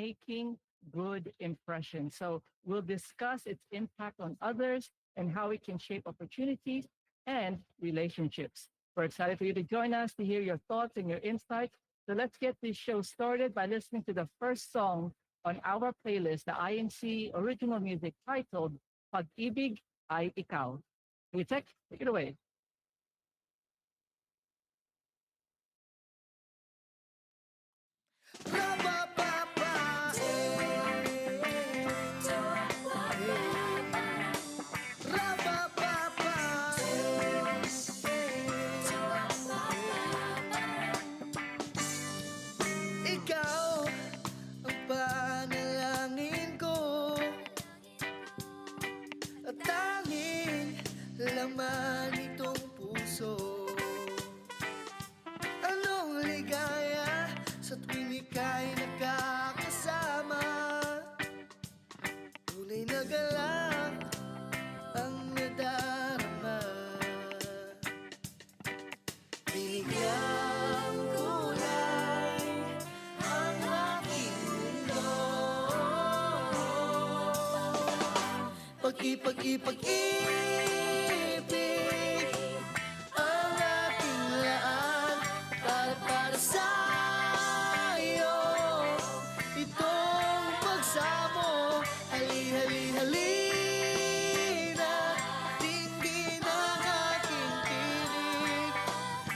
making good impressions. So we'll discuss its impact on others and how it can shape opportunities and relationships. We're excited for you to join us to hear your thoughts and your insights. So let's get this show started by listening to the first song on our playlist, the INC original music titled Pag-ibig ay Ikaw. Take it away. Ikaw ang panalangin ko at tanging laman itong puso. Anong ligaya sa tuwing ika'y nakakasama. Tunay na galak ang nadarama. Binigyang kulay ang aking mundo. Pag-ibig ang aking laan para sa'yo. Itong pagsamo, hali-hali-halina, dinggin ang aking tinig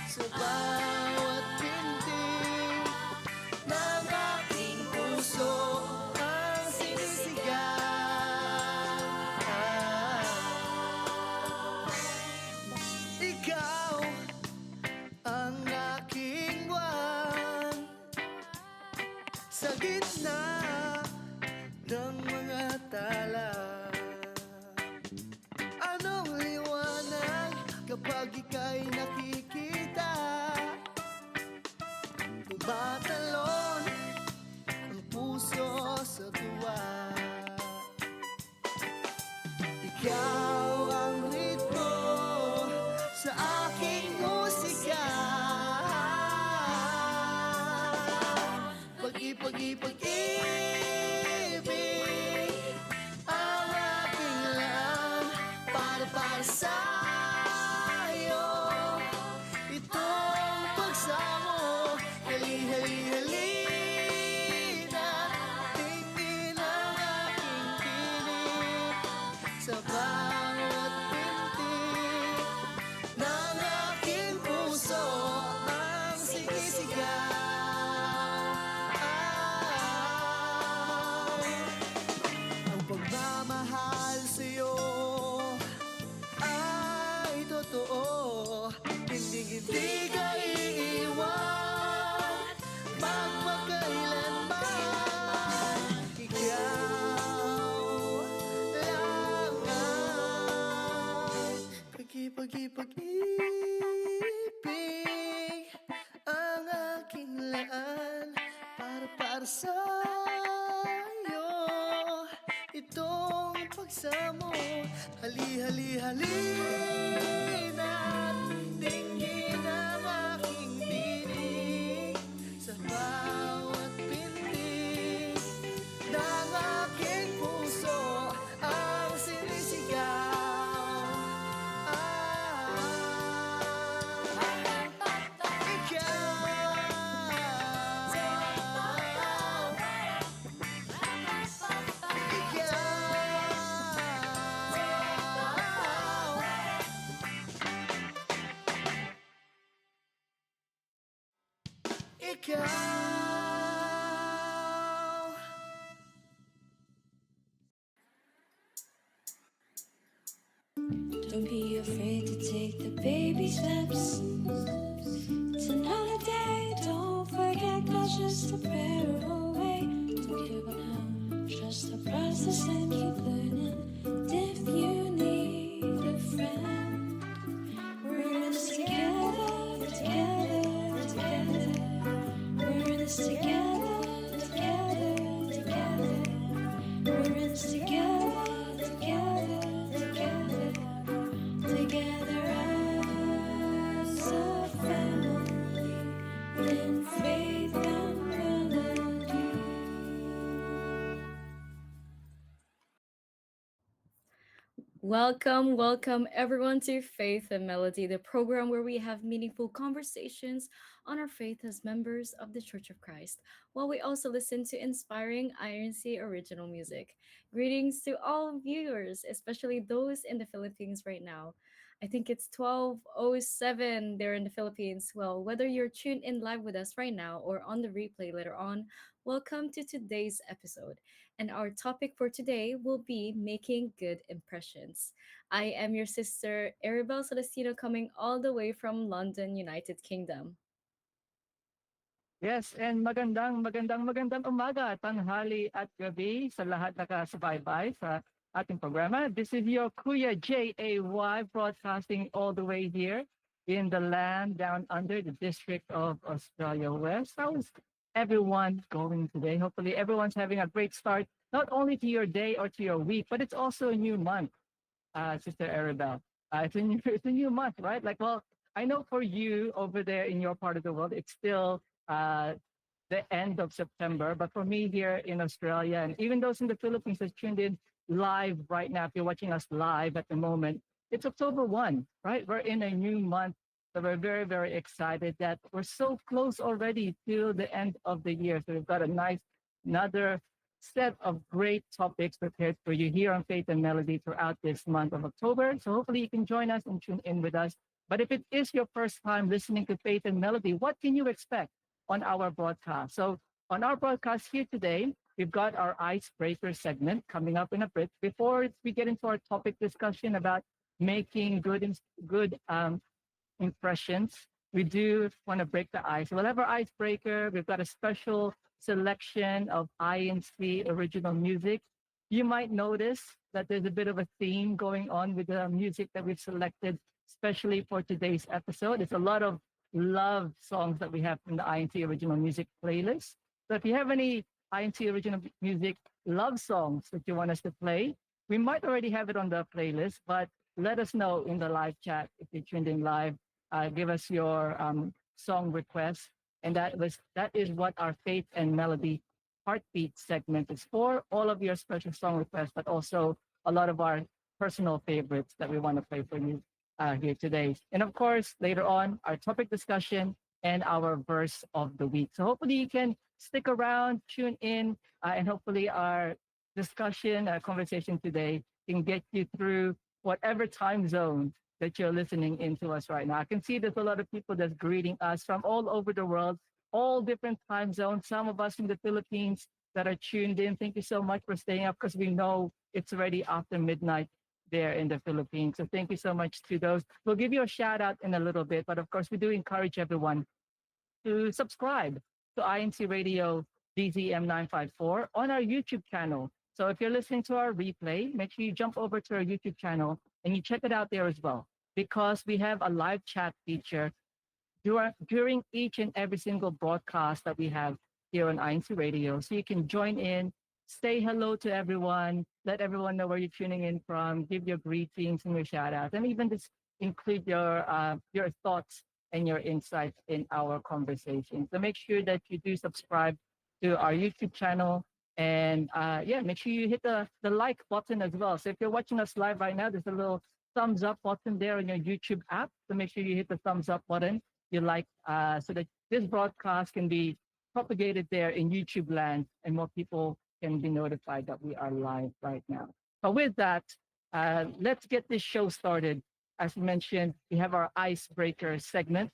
sa bawat pintig ng aking puso ang sinisigaw. Ikaw ang aking buwan sa gitna ng mga tala. Anong liwanag kapag ika'y nakikita? Tumatalon ang puso sa tuwa. Ikaw ang ritmo sa aking musika. Pag-ibig ang aking laan para sa'yo. Itong pagsamo, hali-hali-halina, tingin ang aking tinig sa bawat pintig ng aking puso ang sinisigaw. Ang pagmamahal sa'yo ay totoo. Hindi ka iiwan magpakailanman. Ikaw lang ang pag-ibig ang aking laan para sa'yo. Itong pagsamo, hali-hali-halina, dinggin ang aking tinig sa bawat pintig ng aking puso ang sinisigaw. Don't be afraid to take the baby steps. It's another day, don't forget that's just a prayer away. Don't give up now, trust the process and keep learning. And if you need a friend, we're in this together, together, together. We're in this together, together, together. We're in this together, together, together. Together as a family, in faith and melody. Welcome, welcome everyone to Faith and Melody, the program where we have meaningful conversations on our faith as members of the Church of Christ, while we also listen to inspiring INC original music. Greetings to all viewers, especially those in the Philippines right now. I think it's 12:07 there in the Philippines. Well, whether you're tuned in live with us right now or on the replay later on, welcome to today's episode. And our topic for today will be making good impressions. I am your sister, Arabel Celestino, coming all the way from London, United Kingdom. Yes, and magandang umaga, tanghali at gabi sa lahat nakasubaybay sa ating programa. This is your Kuya JAY broadcasting all the way here in the land down under the District of Australia West. How's everyone going today? Hopefully everyone's having a great start, not only to your day or to your week, but it's also a new month, Sister Arabelle. It's a new month, right? Like, well, I know for you over there in your part of the world, it's still uh, the end of September. But for me here in Australia, and even those in the Philippines that's tuned in live right now, if you're watching us live at the moment, it's October 1, right? We're in a new month. So we're very, very excited that we're so close already to the end of the year. So we've got a nice, another set of great topics prepared for you here on Faith and Melody throughout this month of October. So hopefully you can join us and tune in with us. But if it is your first time listening to Faith and Melody, what can you expect on our broadcast? So on our broadcast here today, we've got our icebreaker segment coming up in a bit. Before we get into our topic discussion about making good impressions, we do want to break the ice. We'll have our icebreaker. We've got a special selection of INC original music. You might notice that there's a bit of a theme going on with the music that we've selected, especially for today's episode. It's a lot of love songs that we have from the INC original music playlist. So if you have any INC original music love songs that you want us to play, we might already have it on the playlist, but let us know in the live chat if you're tuned in live. Give us your song request, and that is what our Faith and Melody Heartbeat segment is for. All of your special song requests, but also a lot of our personal favorites that we want to play for you here today. And of course, later on, our topic discussion and our verse of the week. So hopefully you can stick around, tune in, and hopefully our discussion, our conversation today can get you through whatever time zone that you're listening into us right now. I can see there's a lot of people that's greeting us from all over the world, all different time zones. Some of us in the Philippines that are tuned in, thank you so much for staying up because we know it's already after midnight there in the Philippines. So thank you so much to those. We'll give you a shout out in a little bit, but of course we do encourage everyone to subscribe to INC Radio DZM 954 on our YouTube channel. So if you're listening to our replay, make sure you jump over to our YouTube channel and you check it out there as well, because we have a live chat feature during each and every single broadcast that we have here on INC Radio. So you can join in, say hello to everyone, let everyone know where you're tuning in from, give your greetings and your shout outs, and even just include your thoughts and your insights in our conversation. So make sure that you do subscribe to our YouTube channel. And yeah, make sure you hit the like button as well. So if you're watching us live right now, there's a little thumbs up button there on your YouTube app. So make sure you hit the thumbs up button. You like so that this broadcast can be propagated there in YouTube land and more people can be notified that we are live right now. But with that, let's get this show started. As mentioned, we have our icebreaker segment.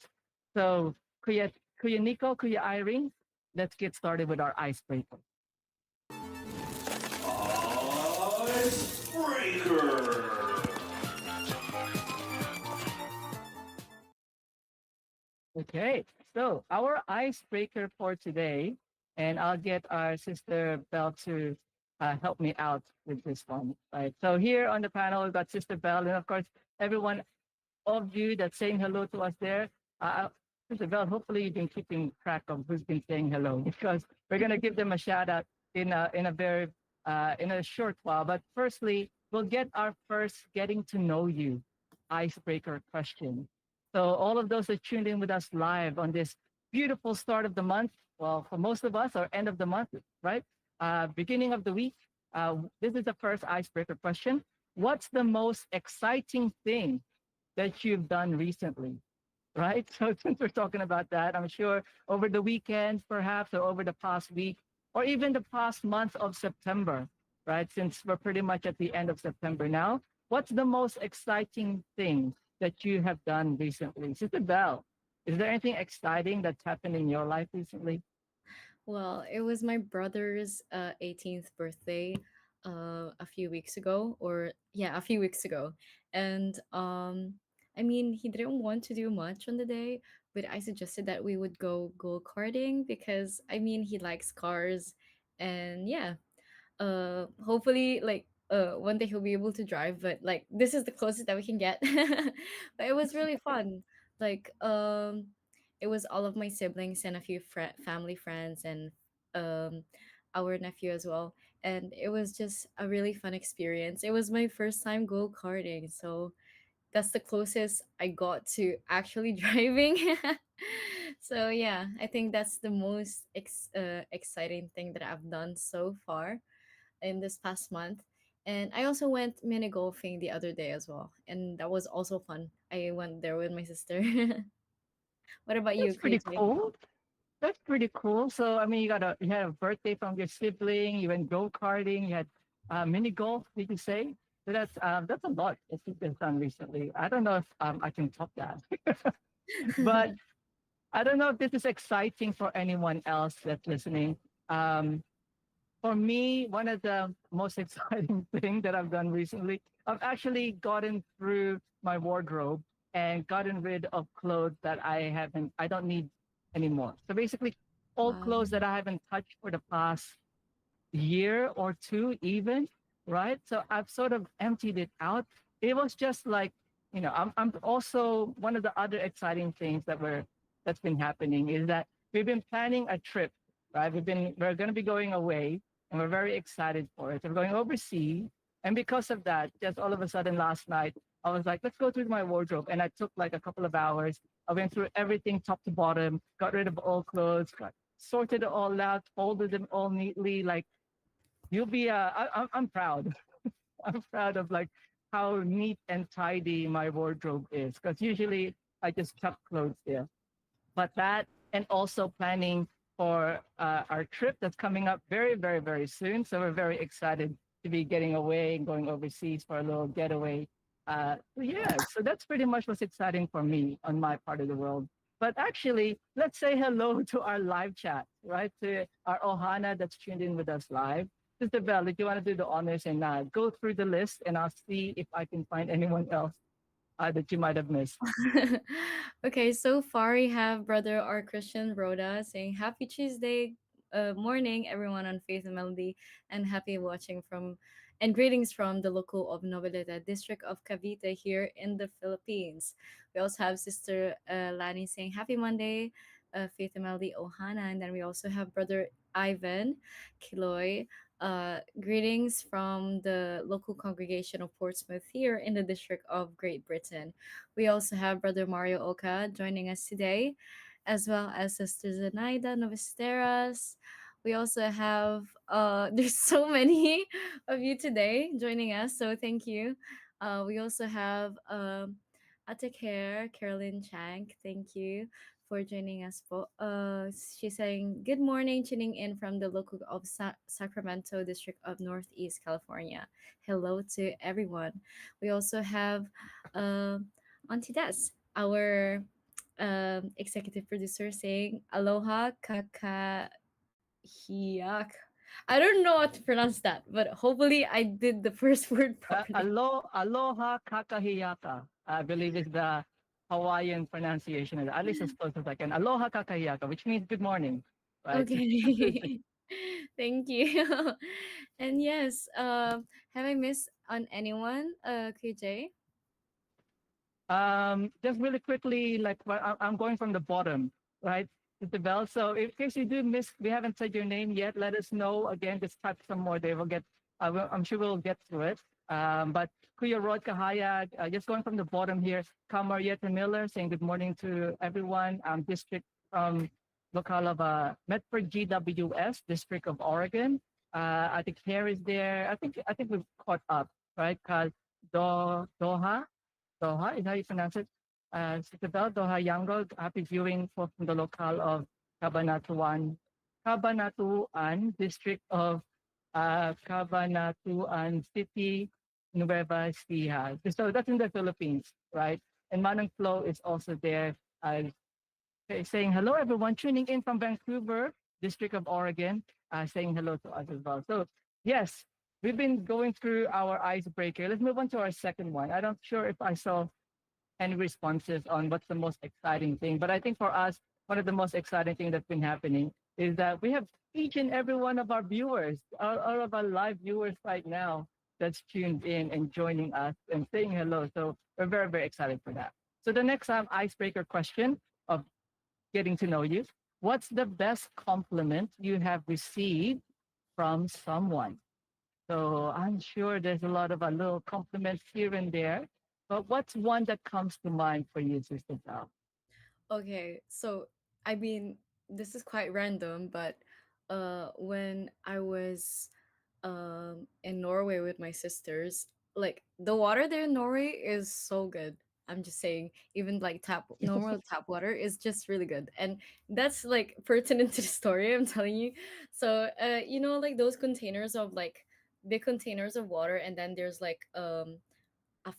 So Kuya Nico, Kuya Irene, let's get started with our icebreaker. Icebreaker. Okay, so our icebreaker for today, and I'll get our sister Belle to help me out with this one. Right. So here on the panel, we've got Sister Belle, and of course, everyone of you that's saying hello to us there. Sister Belle, hopefully you've been keeping track of who's been saying hello, because we're gonna give them a shout out in a short while. But firstly, we'll get our first getting to know you icebreaker question. So all of those that tuned in with us live on this beautiful start of the month, well, for most of us, or end of the month, right? Beginning of the week, this is the first icebreaker question. what's the most exciting thing that you've done recently? Right? So since we're talking about that, I'm sure over the weekend, perhaps, or over the past week, or even the past month of September, right? Since we're pretty much at the end of September now, what's the most exciting thing that you have done recently? Sister Bell, is there anything exciting that's happened in your life recently? Well, it was my brother's 18th birthday a few weeks ago, or yeah, a few weeks ago. And I mean, he didn't want to do much on the day, but I suggested that we would go karting because I mean, he likes cars. And yeah, hopefully like one day he'll be able to drive, but like this is the closest that we can get. But it was really fun. Like it was all of my siblings and a few family friends and um our nephew as well, and it was just a really fun experience. It was my first time go karting, so that's the closest I got to actually driving. So yeah, I think that's the most exciting thing that I've done so far in this past month. And I also went mini golfing the other day as well, and that was also fun. I went there with my sister. What about you, That's pretty KJ? cool. That's pretty cool. So, I mean, you had a birthday from your sibling. You went go karting. You had mini golf. Did you say? So that's a lot that you've been done recently. I don't know if I can top that, but I don't know if this is exciting for anyone else that's listening. Um, for me, one of the most exciting thing that I've done recently, I've actually gotten through my wardrobe and gotten rid of clothes that I don't need anymore. So basically, all Wow. clothes that I haven't touched for the past year or two even, right? So I've sort of emptied it out. It was just like, I'm also one of the other exciting things that's been happening is that we've been planning a trip, right? We're going to be going away and we're very excited for it. We're going overseas. And because of that, just all of a sudden last night, I was like, let's go through my wardrobe. And I took like a couple of hours. I went through everything top to bottom, got rid of all clothes, sorted it all out, folded them all neatly, like you'll be I'm proud. I'm proud of like how neat and tidy my wardrobe is because usually I just chuck clothes there. But that and also planning for our trip that's coming up very, very, very soon. So we're very excited to be getting away and going overseas for a little getaway. So yeah, so that's pretty much what's exciting for me on my part of the world. But actually, let's say hello to our live chat, right? To our Ohana that's tuned in with us live. Sister Bell, if you want to do the honors and go through the list, and I'll see if I can find anyone else that you might have missed. Okay, so far we have brother our Christian Rhoda saying happy Tuesday morning everyone on Faith and Melody, and happy watching from and greetings from the local of Noveleta district of Cavite here in the Philippines. We also have sister Lani saying happy Monday, Faith and Melody Ohana, and then we also have brother Ivan Kiloy. Greetings from the local congregation of Portsmouth here in the District of Great Britain. We also have Brother Mario Oka joining us today, as well as Sister Zenaida Novisteras. We also have there's so many of you today joining us, so thank you. We also have Ate Care, Carolyn Chang. Thank you for joining us. She's saying good morning, tuning in from the local of Sacramento district of Northeast California. Hello to everyone. We also have Auntie Des, our executive producer, saying aloha kakahiak. I don't know what to pronounce that, but hopefully I did the first word properly. Aloha kakahiyaka, I believe is the Hawaiian pronunciation. At least as close as I can. Aloha kakahiyaka, which means good morning, right? Okay. Thank you. And yes, have I missed on anyone, KJ? Just really quickly, like I'm going from the bottom, right? To the bell. So in case you do miss, we haven't said your name yet. Let us know. Again, just type some more there. We'll get. I'm sure we'll get through it. But Kuya Rod Kahayag, just going from the bottom here. Kamarieta Miller saying good morning to everyone. District local of Medford GWS, District of Oregon. I think Hair is there. I think we've caught up, right? Doha is how you pronounce it. Isabel Doha Yango, happy viewing from the locale of Cabanatuan, Cabanatuan district of Cabanatuan City, Nueva Ecija. So that's in the Philippines, right? And Manong Flo is also there, saying hello, everyone, tuning in from Vancouver, District of Oregon, saying hello to us as well. So, yes, we've been going through our icebreaker. Let's move on to our second one. I'm not sure if I saw any responses on what's the most exciting thing, but I think for us, one of the most exciting things that's been happening is that we have each and every one of our viewers, all of our live viewers right now that's tuned in and joining us and saying hello. So we're very, very excited for that. So the next icebreaker question of getting to know you. What's the best compliment you have received from someone? So I'm sure there's a lot of little compliments here and there, but what's one that comes to mind for you, Sister Val? Okay, so I mean, this is quite random, but when I was in Norway with my sisters, like the water there in Norway is so good. I'm just saying, even like normal tap water is just really good. And that's like pertinent to the story I'm telling you. So you know, like those containers of like big containers of water, and then there's like a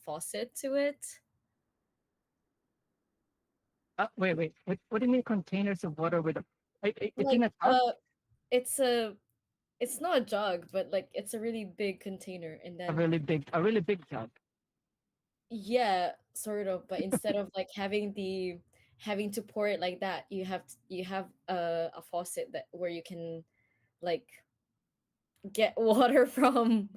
faucet to it. Wait. What do you mean containers of water with it's Like in a tub? it's a it's not a jug, but like it's a really big container, and then A really big jug, yeah, sort of, but instead of like having to pour it like that, you have a faucet that where you can like get water from.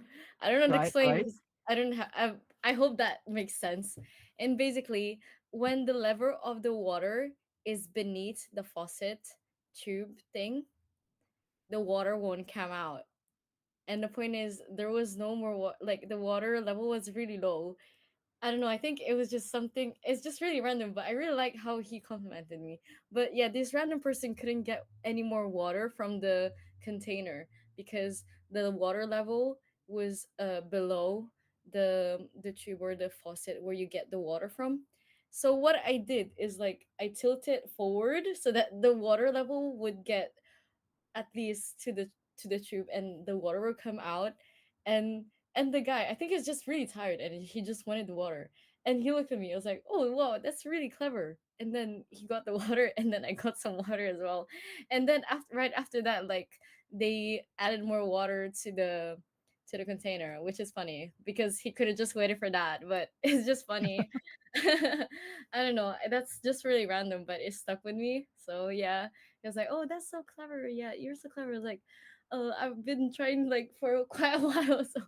I don't know how to right? explain Right? because I don't have. I hope that makes sense. And basically, when the level of the water is beneath the faucet tube thing, the water won't come out. And the point is, there was no more like the water level was really low. I don't know. I think it was just something. It's just really random, but I really like how he complimented me. But yeah, this random person couldn't get any more water from the container because the water level was below the tube or the faucet where you get the water from. So what I did is like I tilted forward so that the water level would get at least to the tube, and the water will come out. And the guy, I think he's just really tired and he just wanted the water, and he looked at me. I was like, oh wow, that's really clever. And then he got the water, and then I got some water as well. And then right after that, like they added more water to the container, which is funny because he could have just waited for that, but it's just funny. I don't know, that's just really random, but it stuck with me. So yeah, he was like, "Oh, that's so clever. Yeah, you're so clever." I was like, "Oh, I've been trying like for quite a while." So,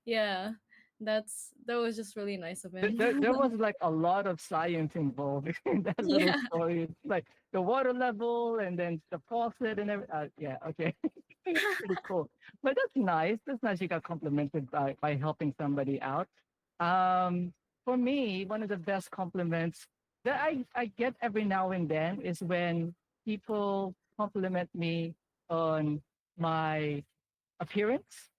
yeah, that was just really nice of him. There was like a lot of science involved in that little Yeah, story. It's like the water level and then the faucet and everything. Yeah, okay. Pretty cool. But that's nice. That's nice you got complimented by helping somebody out. Um, for me, one of the best compliments that I get every now and then is when people compliment me on my appearance,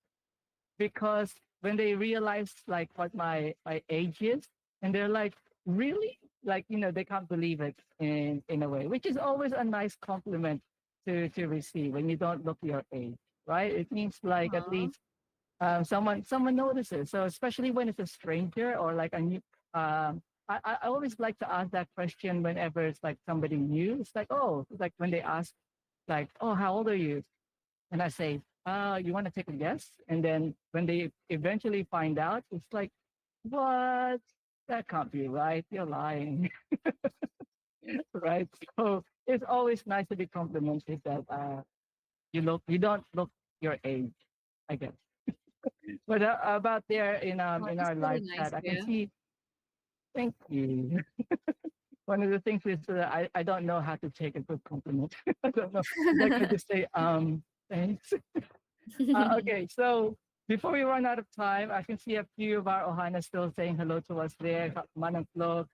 because when they realize like what my age is, and they're like, really, like, they can't believe it in a way, which is always a nice compliment to receive when you don't look your age, right? It means like at Aw. least someone notices. So especially when it's a stranger or like a new I always like to ask that question whenever it's like somebody new. It's like, oh, it's like when they ask like, oh, how old are you? And I say, you want to take a guess? And then when they eventually find out, it's like, what? That can't be right. You're lying, right? So it's always nice to be complimented that you don't look your age, I guess. But about there Oh, in that's our really live nice chat, I of can you. see. Thank you. One of the things is that I don't know how to take a good compliment. I don't know. Like I just say thanks. Okay, so before we run out of time, I can see a few of our Ohana still saying hello to us there. Manang Flo,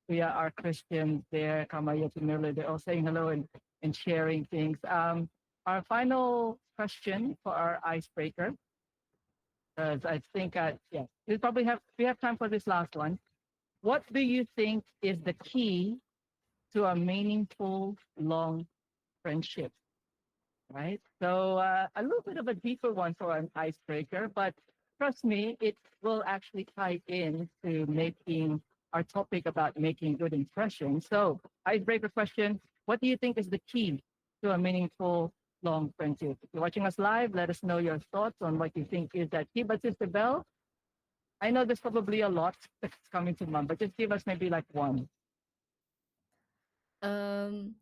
we are Christians there, Kamaya Miller, they're all saying hello and sharing things. Our final question for our icebreaker. I think, yeah, we have time for this last one. What do you think is the key to a meaningful, long friendship? Right? So a little bit of a deeper one for an icebreaker, but trust me, it will actually tie in to making our topic about making good impressions. So icebreaker question, what do you think is the key to a meaningful long friendship? If you're watching us live, let us know your thoughts on what you think is that key. But Sister Bell, I know there's probably a lot that's coming to mind, but just give us maybe like one. Um,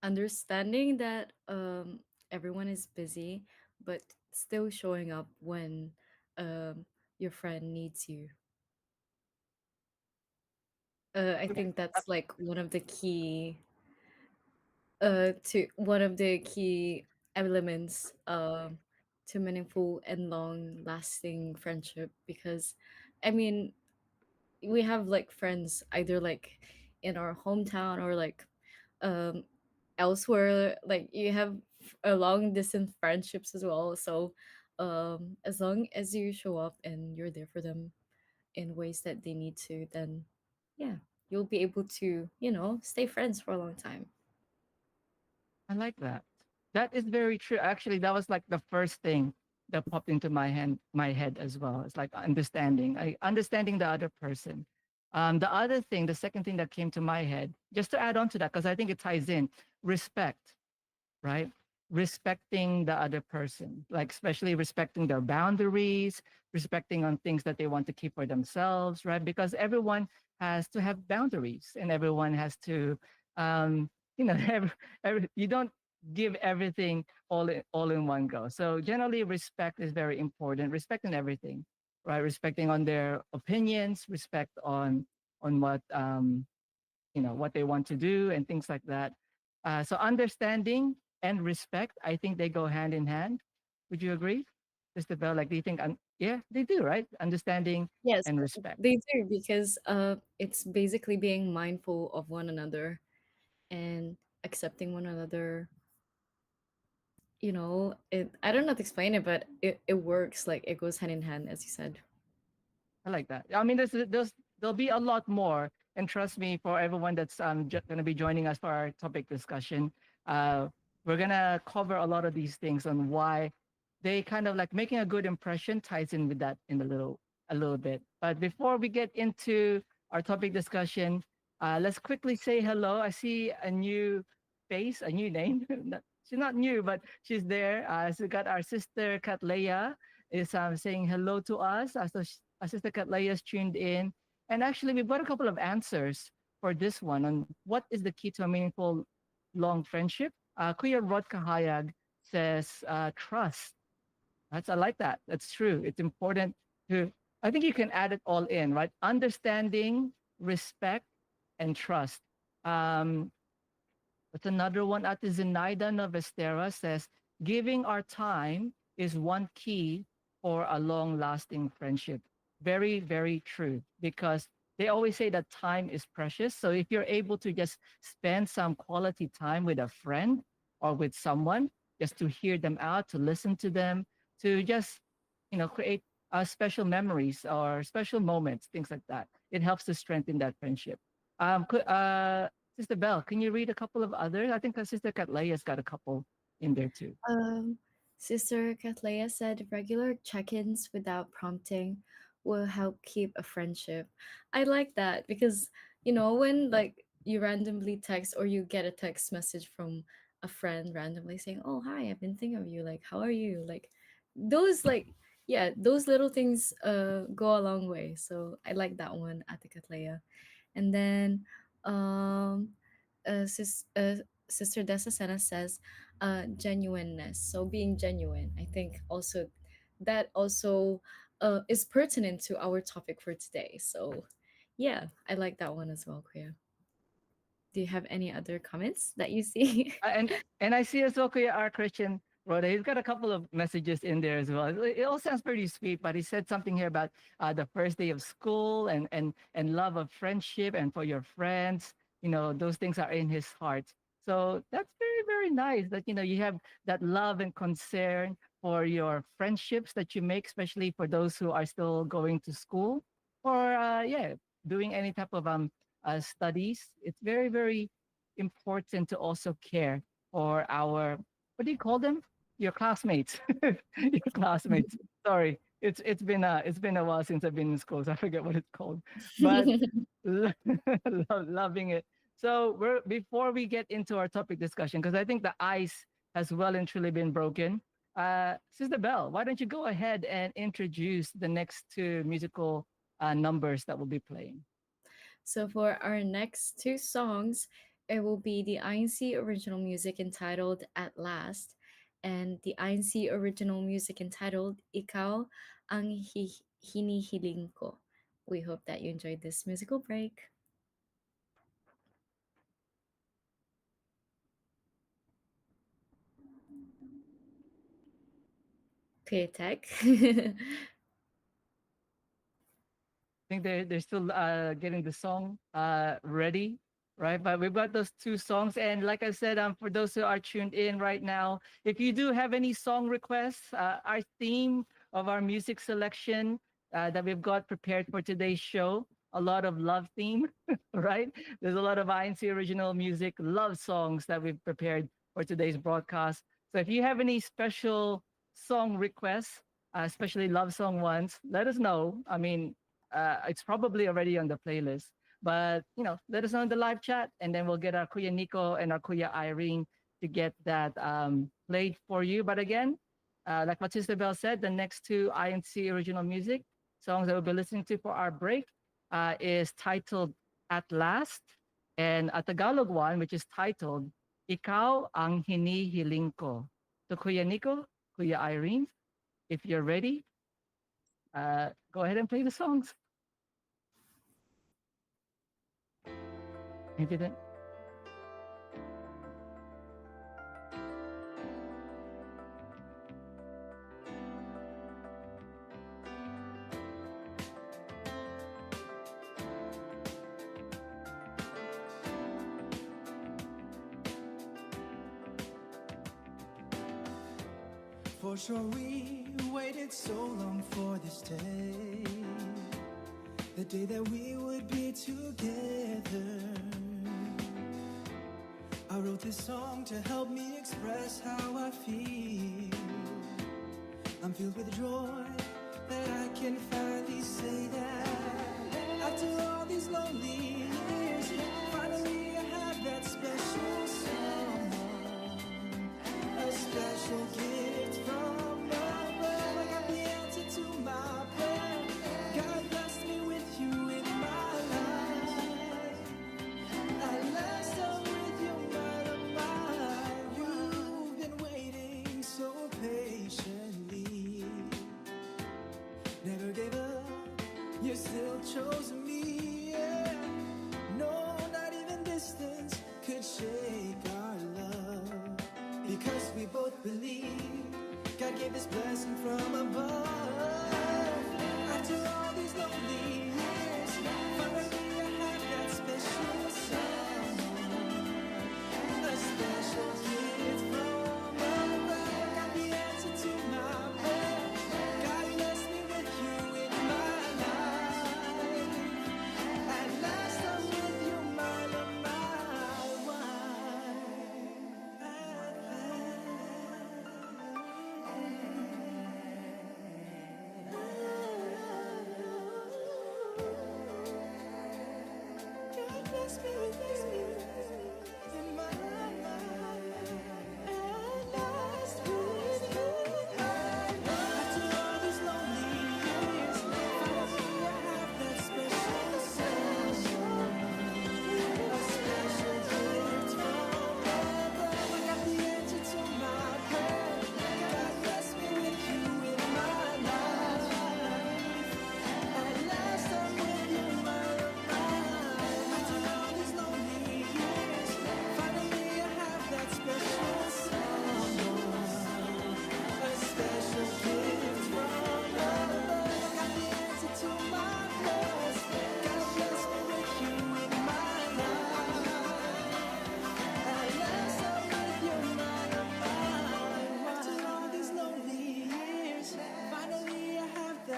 Understanding that everyone is busy, but still showing up when your friend needs you. I think that's like one of the key elements to meaningful and long lasting friendship, because I mean we have like friends either like in our hometown or like um elsewhere, like you have a long distance friendships as well. So as long as you show up and you're there for them in ways that they need to, then yeah, you'll be able to, stay friends for a long time. I like that. That is very true. Actually, that was like the first thing that popped into my head as well. It's like understanding the other person. The other thing, the second thing that came to my head, just to add on to that, because I think it ties in, respect, right? Respecting the other person, like especially respecting their boundaries, respecting on things that they want to keep for themselves, right? Because everyone has to have boundaries and everyone has to, you don't give everything all in one go. So generally, respect is very important. Respect in everything, right? Respecting on their opinions, respect on what what they want to do and things like that. So understanding and respect, I think they go hand in hand. Would you agree, Mr. Bell? Like, do you think? Yeah, they do, right? Understanding Yes, and respect. they do, because it's basically being mindful of one another and accepting one another. I don't know how to explain it, but it works, like it goes hand in hand, as you said. I like that. I mean, there'll be a lot more, and trust me, for everyone that's going to be joining us for our topic discussion, uh, we're gonna cover a lot of these things on why they kind of like making a good impression ties in with that in a little bit. But before we get into our topic discussion, let's quickly say hello. I see a new face, a new name. She's not new, but she's there. So we got our sister Katleya is saying hello to us. Our sister Katleya's tuned in. And actually, we've got a couple of answers for this one on what is the key to a meaningful long friendship. Kuya Rod Kahayag says trust. I like that. That's true. It's important to, I think you can add it all in, right? Understanding, respect, and trust. Um, but another one at Zenaida Novestera says, giving our time is one key for a long lasting friendship. Very, very true. Because they always say that time is precious. So if you're able to just spend some quality time with a friend or with someone, just to hear them out, to listen to them, to just, create special memories or special moments, things like that. It helps to strengthen that friendship. Sister Bell, can you read a couple of others? I think Sister Katleya's got a couple in there too. Um, Sister Kathleya said regular check ins without prompting will help keep a friendship. I like that because, when like you randomly text or you get a text message from a friend randomly saying, "Oh, hi, I've been thinking of you. Like, how are you?" Like, those, like, yeah, those little things go a long way. So I like that one, Ate Kathleya. And then um, Sister Desasena says, genuineness. So being genuine, I think also that also is pertinent to our topic for today. So yeah, I like that one as well, Kuya. Do you have any other comments that you see? And I see as well, Kuya, our Christian Rhoda, he's got a couple of messages in there as well. It all sounds pretty sweet, but he said something here about the first day of school and love of friendship and for your friends. Those things are in his heart. So that's very, very nice that you have that love and concern for your friendships that you make, especially for those who are still going to school or yeah, doing any type of studies. It's very, very important to also care for our, what do you call them? Your classmates. Your classmates. Sorry. It's been a while since I've been in school, so I forget what it's called. But loving it. So we're before we get into our topic discussion, because I think the ice has well and truly been broken. Sister Bell, why don't you go ahead and introduce the next two musical numbers that will be playing? So for our next two songs, it will be the INC original music entitled At Last and the INC original music entitled Ikaw ang hinihiling ko. We hope that you enjoyed this musical break. Okay, Tech. Think they're still getting the song ready, right? But we've got those two songs, and like I said, for those who are tuned in right now, if you do have any song requests, our theme of our music selection that we've got prepared for today's show, a lot of love theme, right? There's a lot of INC original music, love songs that we've prepared for today's broadcast. So if you have any special song requests, especially love song ones, let us know. I mean, it's probably already on the playlist. But let us know in the live chat, and then we'll get our Kuya Nico and our Kuya Irene to get that played for you. But again, like what Sister Bell said, the next two INC original music songs that we'll be listening to for our break is titled At Last, and a Tagalog one, which is titled Ikaw ang hinihiling ko. So Kuya Nico, Kuya Irene, if you're ready, go ahead and play the songs. You didn't? For sure we waited so long for this day, the day that we would be together. I wrote this song to help me express how I feel. I'm filled with joy that I can finally say that after all these lonely years, finally I have that special someone, a special gift from above. I got the answer to my prayer. God blessed me with you in my life. At last I'm with you, my. You've been waiting so patiently, never gave up, you still chose me. Yeah. No, not even distance could shake our love, because we both believe God gave this blessing from above. After all these lonely years, finally I have that special someone, a special gift from above. Got the answer to my prayer. God blessed me with you in my life. At last I'm with you, my love, my wife. At God bless me with you in my life. At last with you. After all these lonely years, finally I have that special someone, a special gift from above. I got the answer to my prayer. God bless me with you in my life. At last I'm with you, my life. After all these lonely years,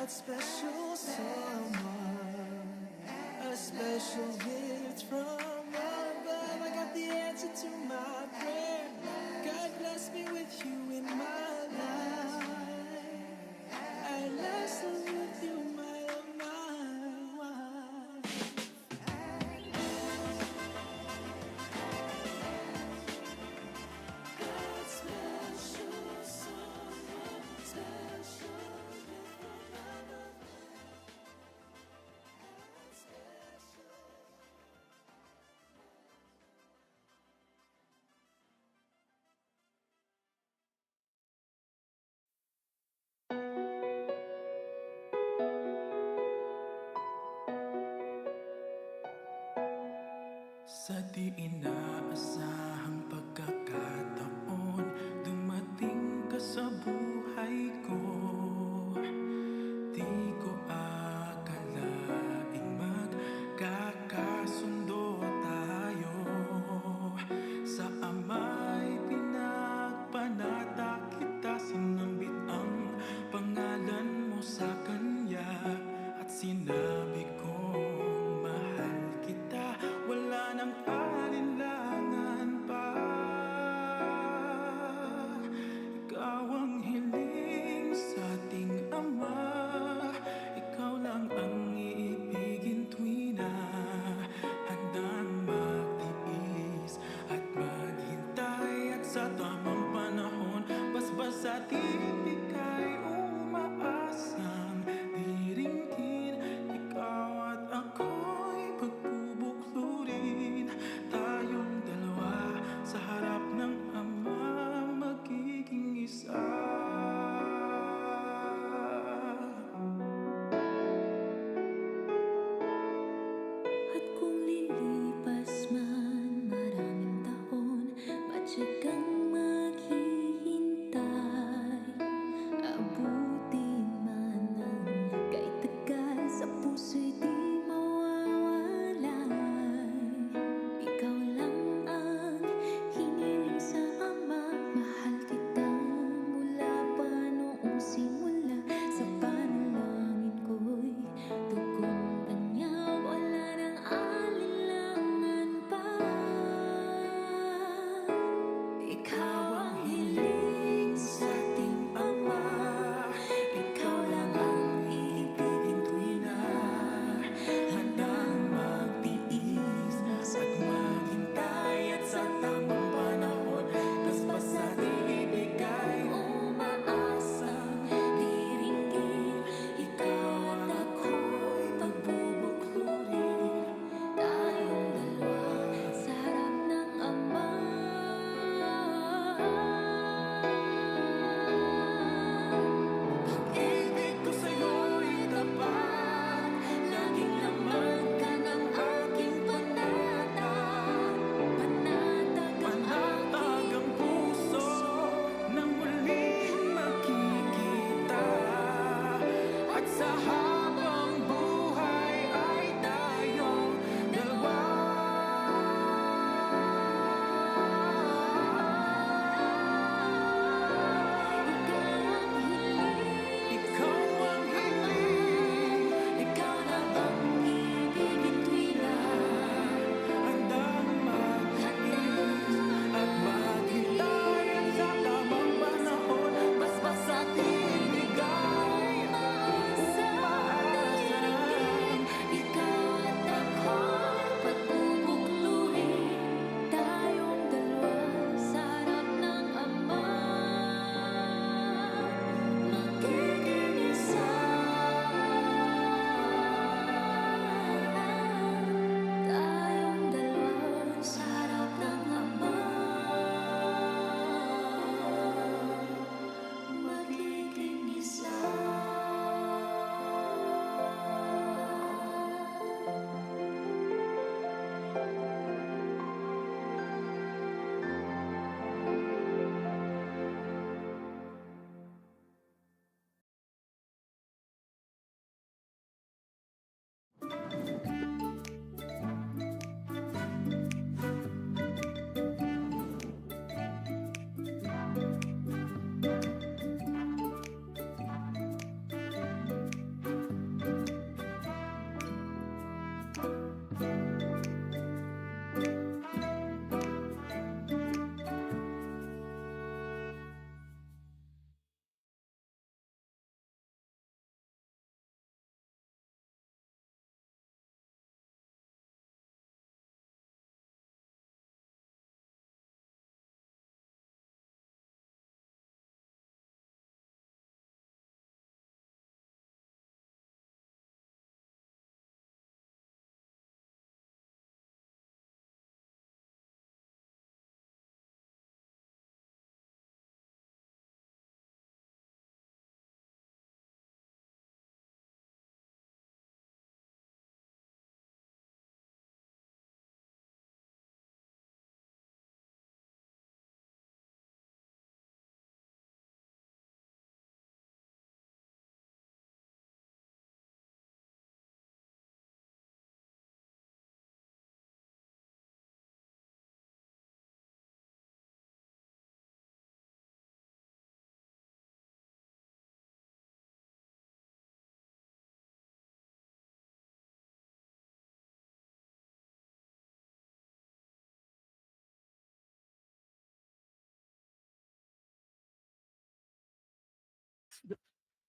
that special someone, a special gift from above. I got the answer to my prayer. God bless me with you in my life. At last I'm with you, my love, my wife. That special someone, special gift from above. Sa di inaasahang pagkakataon, dumating ka sa buhay ko. Di ko akalaing magkakasundo tayo. Sa ama'y pinagpanata kita, sinambit ang pangalan mo sa kanya. At sinabi kong mahal kita, wala nang alinlangan pa. Ikaw ang hiling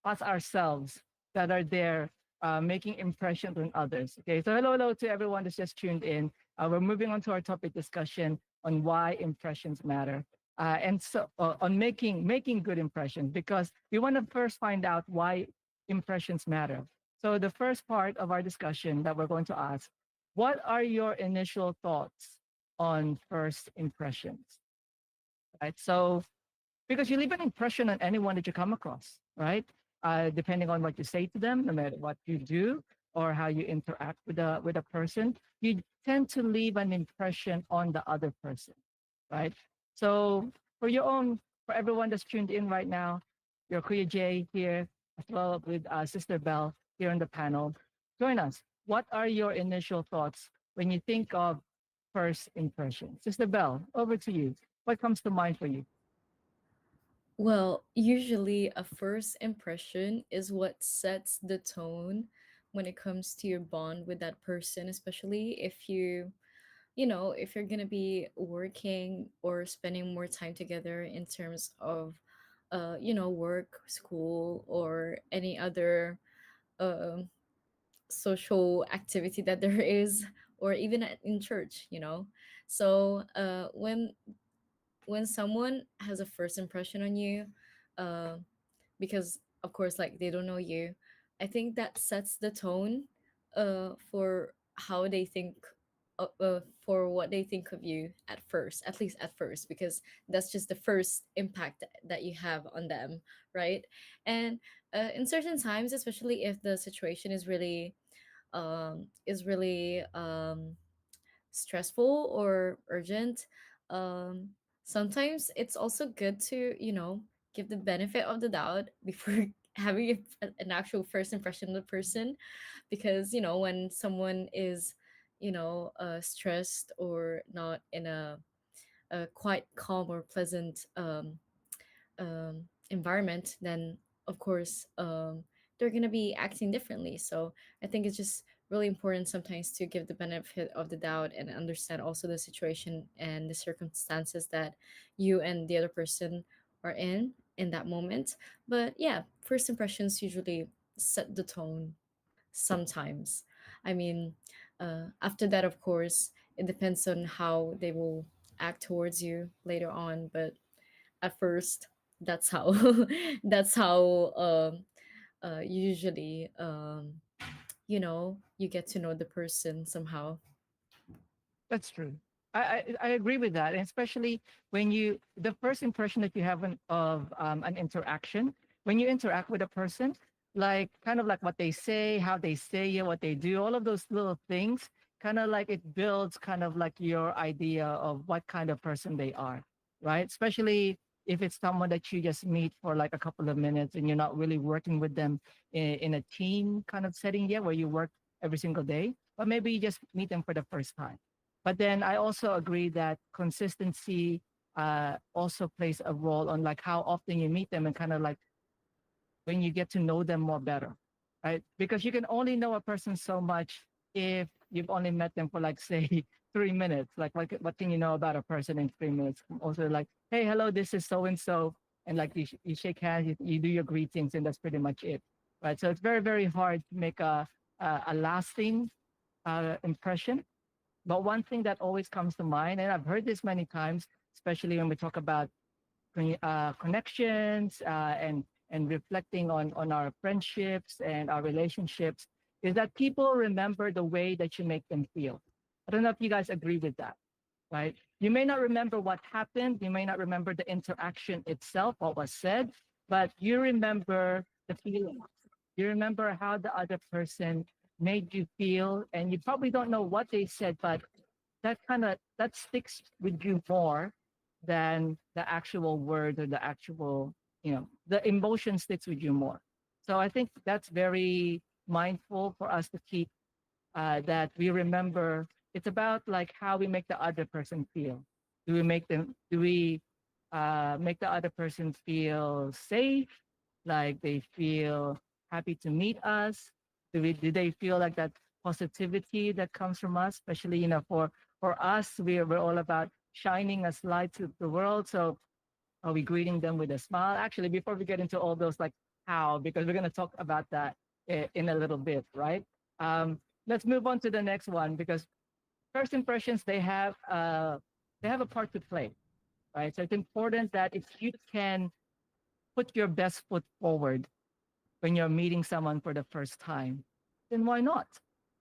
us ourselves that are there making impressions on others. Okay, so hello to everyone that's just tuned in. We're moving on to our topic discussion on why impressions matter. And so on making good impressions, because we want to first find out why impressions matter. So the first part of our discussion that we're going to ask, what are your initial thoughts on first impressions? Right. So because you leave an impression on anyone that you come across, right? Depending on what you say to them, no matter what you do or how you interact with a person, you tend to leave an impression on the other person, right? So for your own, for everyone that's tuned in right now, your Kuya Jay here, as well with Sister Bell here on the panel, join us. What are your initial thoughts when you think of first impression? Sister Bell, over to you. What comes to mind for you? Well, usually a first impression is what sets the tone when it comes to your bond with that person, especially if if you're going to be working or spending more time together in terms of work, school, or any other um social activity that there is, or even in church. So when someone has a first impression on you, uh, because of course, like, they don't know you, I think that sets the tone for how they think, for what they think of you at first, at least at first, because that's just the first impact that you have on them, right? And in certain times, especially if the situation is really stressful or urgent, um, sometimes it's also good to, give the benefit of the doubt before having an actual first impression of the person. Because, when someone is, stressed or not in a quite calm or pleasant environment, then of course they're gonna be acting differently. So I think it's just really important sometimes to give the benefit of the doubt and understand also the situation and the circumstances that you and the other person are in that moment. But yeah, first impressions usually set the tone sometimes. I mean, after that, of course, it depends on how they will act towards you later on. But at first, that's how that's how usually you get to know the person somehow. That's true. I agree with that, and especially when you the first impression that you have of an interaction, when you interact with a person, like kind of like what they say, how they say it, what they do, all of those little things, kind of like it builds kind of like your idea of what kind of person they are, right? Especially if it's someone that you just meet for like a couple of minutes and you're not really working with them in a team kind of setting yet, where you work every single day, but maybe you just meet them for the first time. But then I also agree that consistency also plays a role on like how often you meet them and kind of like when you get to know them more better, right? Because you can only know a person so much if you've only met them for like say 3 minutes. Like what can you know about a person in 3 minutes? Also like, hey, hello, this is so and so, and like you shake hands, you do your greetings, and that's pretty much it, right? So it's very hard to make a lasting impression. But one thing that always comes to mind, and I've heard this many times, especially when we talk about connections and reflecting on our friendships and our relationships, is that people remember the way that you make them feel. I don't know if you guys agree with that, right? You may not remember what happened, you may not remember the interaction itself, what was said, but you remember the feeling. You remember how the other person made you feel, and you probably don't know what they said, but that sticks with you more than the actual word or the actual, the emotion sticks with you more. So I think that's very mindful for us to keep, that we remember it's about like how we make the other person feel. Do we make the other person feel safe, like they feel happy to meet us? Do they feel like that positivity that comes from us? Especially, for us, we're all about shining a light to the world. So are we greeting them with a smile? Actually, before we get into all those like how, because we're going to talk about that in a little bit, right? Um, let's move on to the next one, because first impressions, they have a part to play, right? So it's important that if you can put your best foot forward when you're meeting someone for the first time, then why not,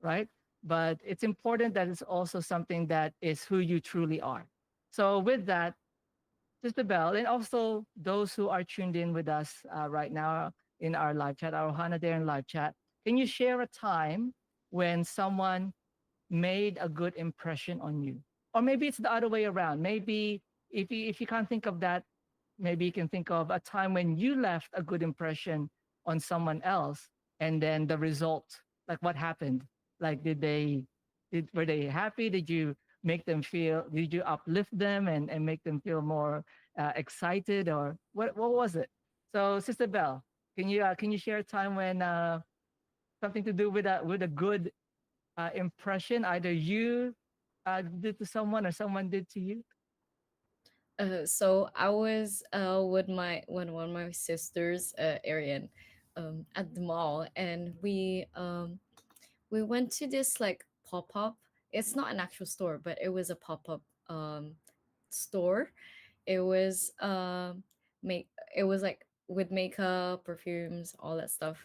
right? But it's important that it's also something that is who you truly are. So with that, Sister Bell, and also those who are tuned in with us right now in our live chat, our Hana there in live chat, can you share a time when someone made a good impression on you? Or maybe it's the other way around. Maybe if you can't think of that, maybe you can think of a time when you left a good impression on someone else, and then the result, like what happened? Like did were they happy? Did you make them feel? Did you uplift them and make them feel more excited, or what was it? So, Sister Bell, can you share a time when something to do with a good impression either you did to someone or someone did to you? So I was with my one of my sisters, Arian, at the mall, and we went to this like pop up. It's not an actual store, but it was a pop up store. It was make it was like with makeup, perfumes, all that stuff.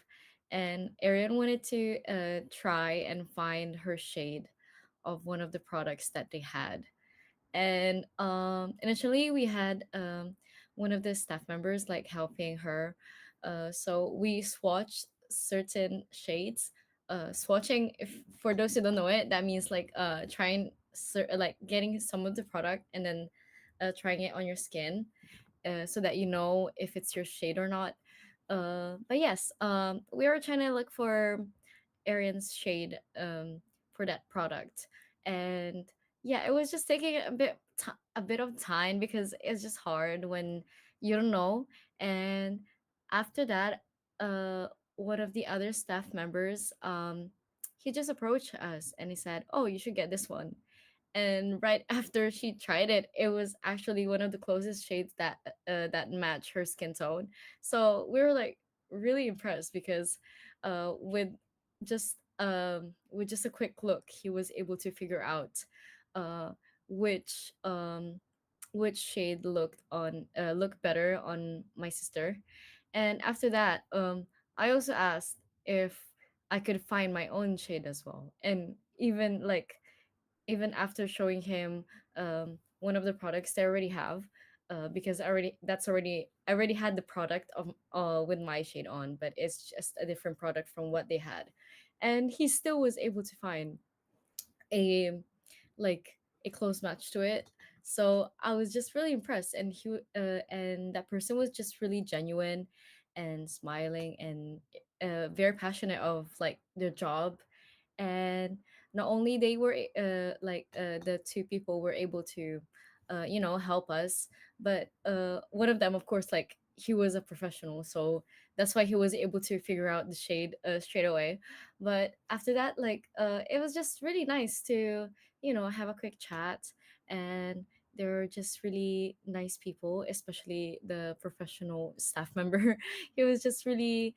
And Arian wanted to try and find her shade of one of the products that they had. And initially we had one of the staff members like helping her, so we swatched certain shades. Swatching, if for those who don't know it, that means like trying like getting some of the product and then trying it on your skin, so that you know if it's your shade or not. But yes, we were trying to look for Arian's shade for that product. And yeah, it was just taking a bit of time because it's just hard when you don't know. And after that, uh one of the other staff members, he just approached us and he said, "Oh, you should get this one." And right after she tried it, it was actually one of the closest shades that match her skin tone. So we were like really impressed because with just a quick look, he was able to figure out uh which um which shade looked better on my sister. And after that, I also asked if I could find my own shade as well. And even after showing him one of the products they already have, because I already had the product of with my shade on, but it's just a different product from what they had. And he still was able to find a like a close match to it. So I was just really impressed, and and that person was just really genuine and smiling and very passionate of like their job. And not only they were the two people were able to help us, but one of them, of course, like he was a professional, so that's why he was able to figure out the shade straight away. But after that, like it was just really nice to have a quick chat. And they're just really nice people, especially the professional staff member. He was just really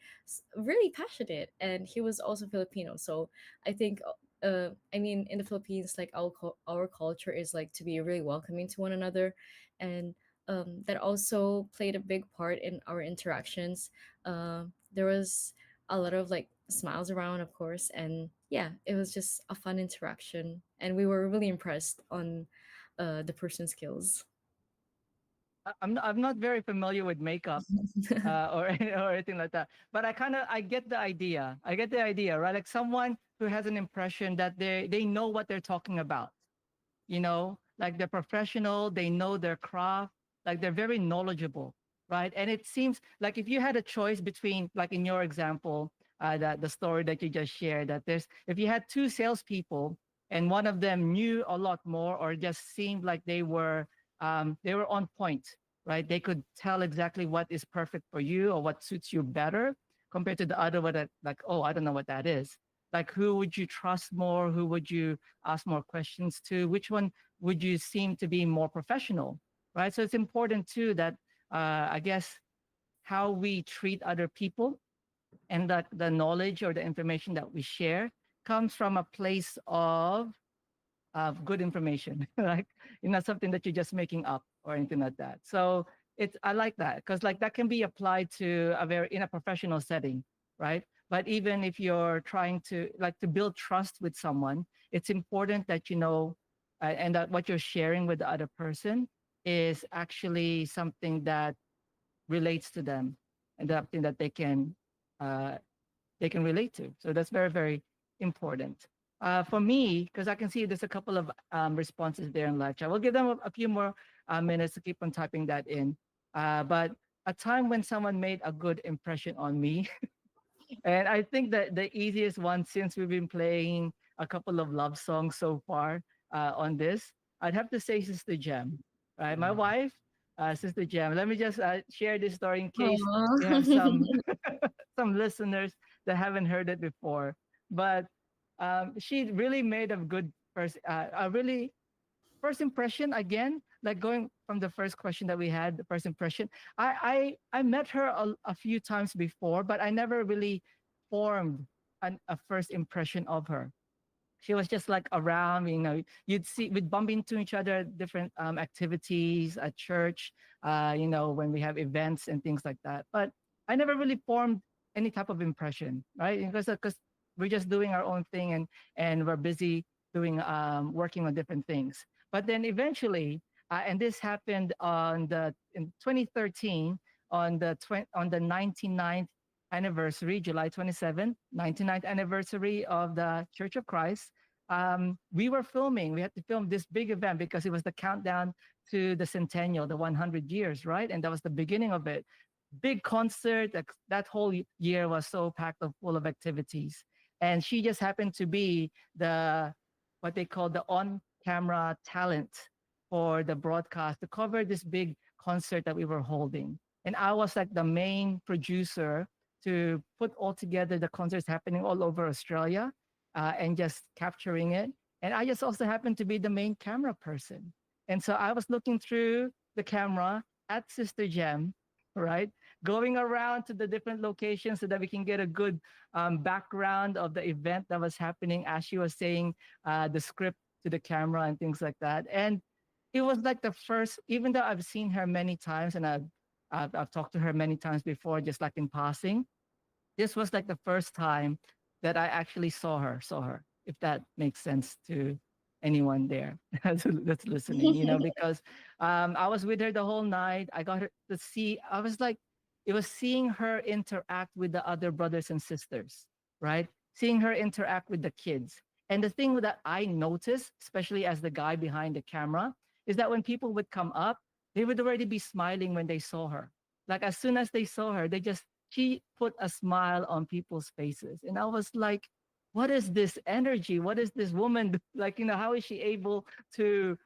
passionate, and he was also Filipino. So I think I mean, in the Philippines, like our culture is like to be really welcoming to one another. And that also played a big part in our interactions. There was a lot of like smiles around, of course. And yeah, it was just a fun interaction, and we were really impressed on the person's skills. I'm not very familiar with makeup or or anything like that. But I get the idea. I get the idea, right? Like someone who has an impression that they know what they're talking about. Like they're professional, they know their craft, like they're very knowledgeable, right? And it seems like if you had a choice between, like in your example, that the story that you just shared, that there's if you had two salespeople and one of them knew a lot more or just seemed like they were on point, right? They could tell exactly what is perfect for you or what suits you better compared to the other one that like, oh, I don't know what that is. Like, who would you trust more? Who would you ask more questions to? Which one would you seem to be more professional, right? So it's important too that I guess how we treat other people, and that the knowledge or the information that we share comes from a place of good information, like not something that you're just making up or anything like that. So it's I like that because like that can be applied to a very in a professional setting, right? But even if you're trying to like to build trust with someone, it's important that you know and that what you're sharing with the other person is actually something that relates to them and something that uh, they can relate to. So that's very, very important. For me, because I can see there's a couple of responses there in live chat. We'll give them a few more minutes to keep on typing that in. But a time when someone made a good impression on me, and I think that the easiest one, since we've been playing a couple of love songs so far on this, I'd have to say Sister Gem, right? My wife, Sister Gem. Let me just share this story in case we have Aw. some some listeners that haven't heard it before. But she really made a good a really first impression again, like going from the first question that we had, the first impression. I met her a few times before, but I never really formed a first impression of her. She was just like around, you know, we'd bump into each other at different activities at church, you know, when we have events and things like that. But I never really formed any type of impression, right? Because we're just doing our own thing and we're busy doing working on different things. But then eventually, and this happened in 2013 on the 99th anniversary, July 27th, 99th anniversary of the Church of Christ. We were filming. We had to film this big event because it was the countdown to the centennial, the 100 years, right? And that was the beginning of it. Big concert. That whole year was so packed of full of activities. And she just happened to be the what they call the on-camera talent for the broadcast to cover this big concert that we were holding. And I was like the main producer to put all together the concerts happening all over Australia and just capturing it. And I just also happened to be the main camera person. And so I was looking through the camera at Sister Gem, right? Going around to the different locations so that we can get a good background of the event that was happening as she was saying the script to the camera and things like that. And it was like the first, even though I've seen her many times and I've talked to her many times before, just like in passing, this was like the first time that I actually saw her, if that makes sense to anyone there that's listening, you know, because I was with her the whole night. I got her to see, I was like, it was seeing her interact with the other brothers and sisters, right? Seeing her interact with the kids. And the thing that I noticed, especially as the guy behind the camera, is that when people would come up, they would already be smiling when they saw her. Like as soon as they saw her, she put a smile on people's faces. And I was like, what is this energy? What is this woman? Like, you know, how is she able to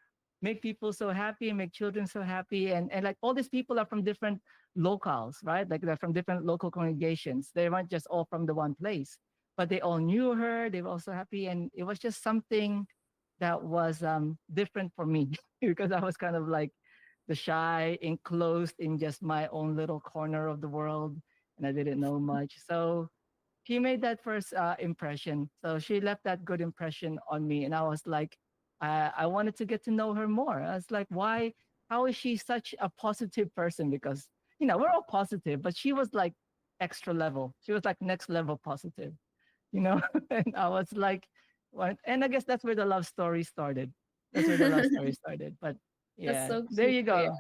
make people so happy and make children so happy? And like all these people are from different locales, right? Like they're from different local congregations. They weren't just all from the one place, but they all knew her. They were also happy. And it was just something that was different for me because I was kind of like the shy, enclosed in just my own little corner of the world and I didn't know much. So she made that first impression. So she left that good impression on me. And I was like, I wanted to get to know her more. I was like, why? How is she such a positive person? Because, you know, we're all positive, but she was like extra level. She was like next level positive, you know? And I was like, what? And I guess that's where the love story started. That's where the love story started. But That's yeah, so there cute. you Yeah. go.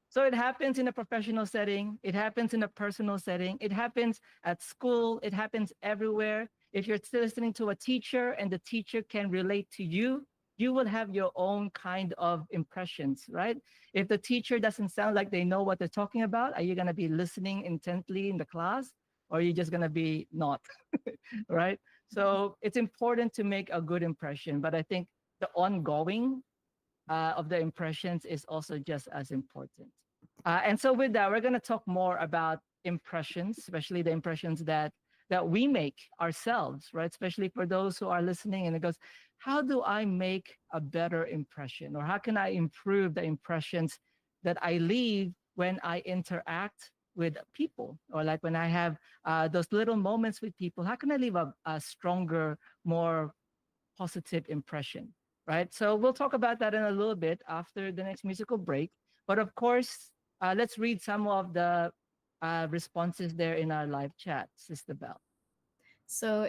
So it happens in a professional setting, it happens in a personal setting, it happens at school, it happens everywhere. If you're still listening to a teacher and the teacher can relate to you, you will have your own kind of impressions, right? If the teacher doesn't sound like they know what they're talking about, are you going to be listening intently in the class or are you just going to be not, right? So it's important to make a good impression, but I think the ongoing of the impressions is also just as important. And so with that, we're going to talk more about impressions, especially the impressions that we make ourselves, right? Especially for those who are listening and it goes, how do I make a better impression? Or how can I improve the impressions that I leave when I interact with people, or like when I have those little moments with people, how can I leave a stronger, more positive impression, right? So we'll talk about that in a little bit after the next musical break. But of course, let's read some of the responses there in our live chat, Sister Bell. So,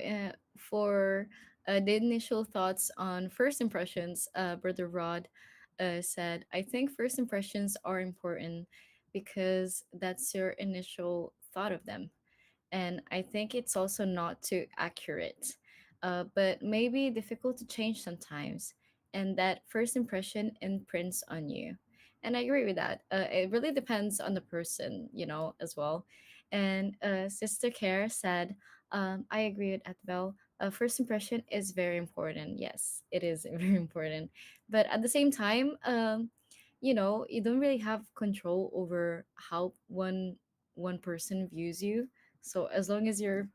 for the initial thoughts on first impressions, Brother Rod said, I think first impressions are important because that's your initial thought of them. And I think it's also not too accurate, but maybe difficult to change sometimes. And that first impression imprints on you. And I agree with that. It really depends on the person, as well. And Sister Care said, I agree with Atbel. First impression is very important. Yes, it is very important. But at the same time, you don't really have control over how one person views you. So as long as you're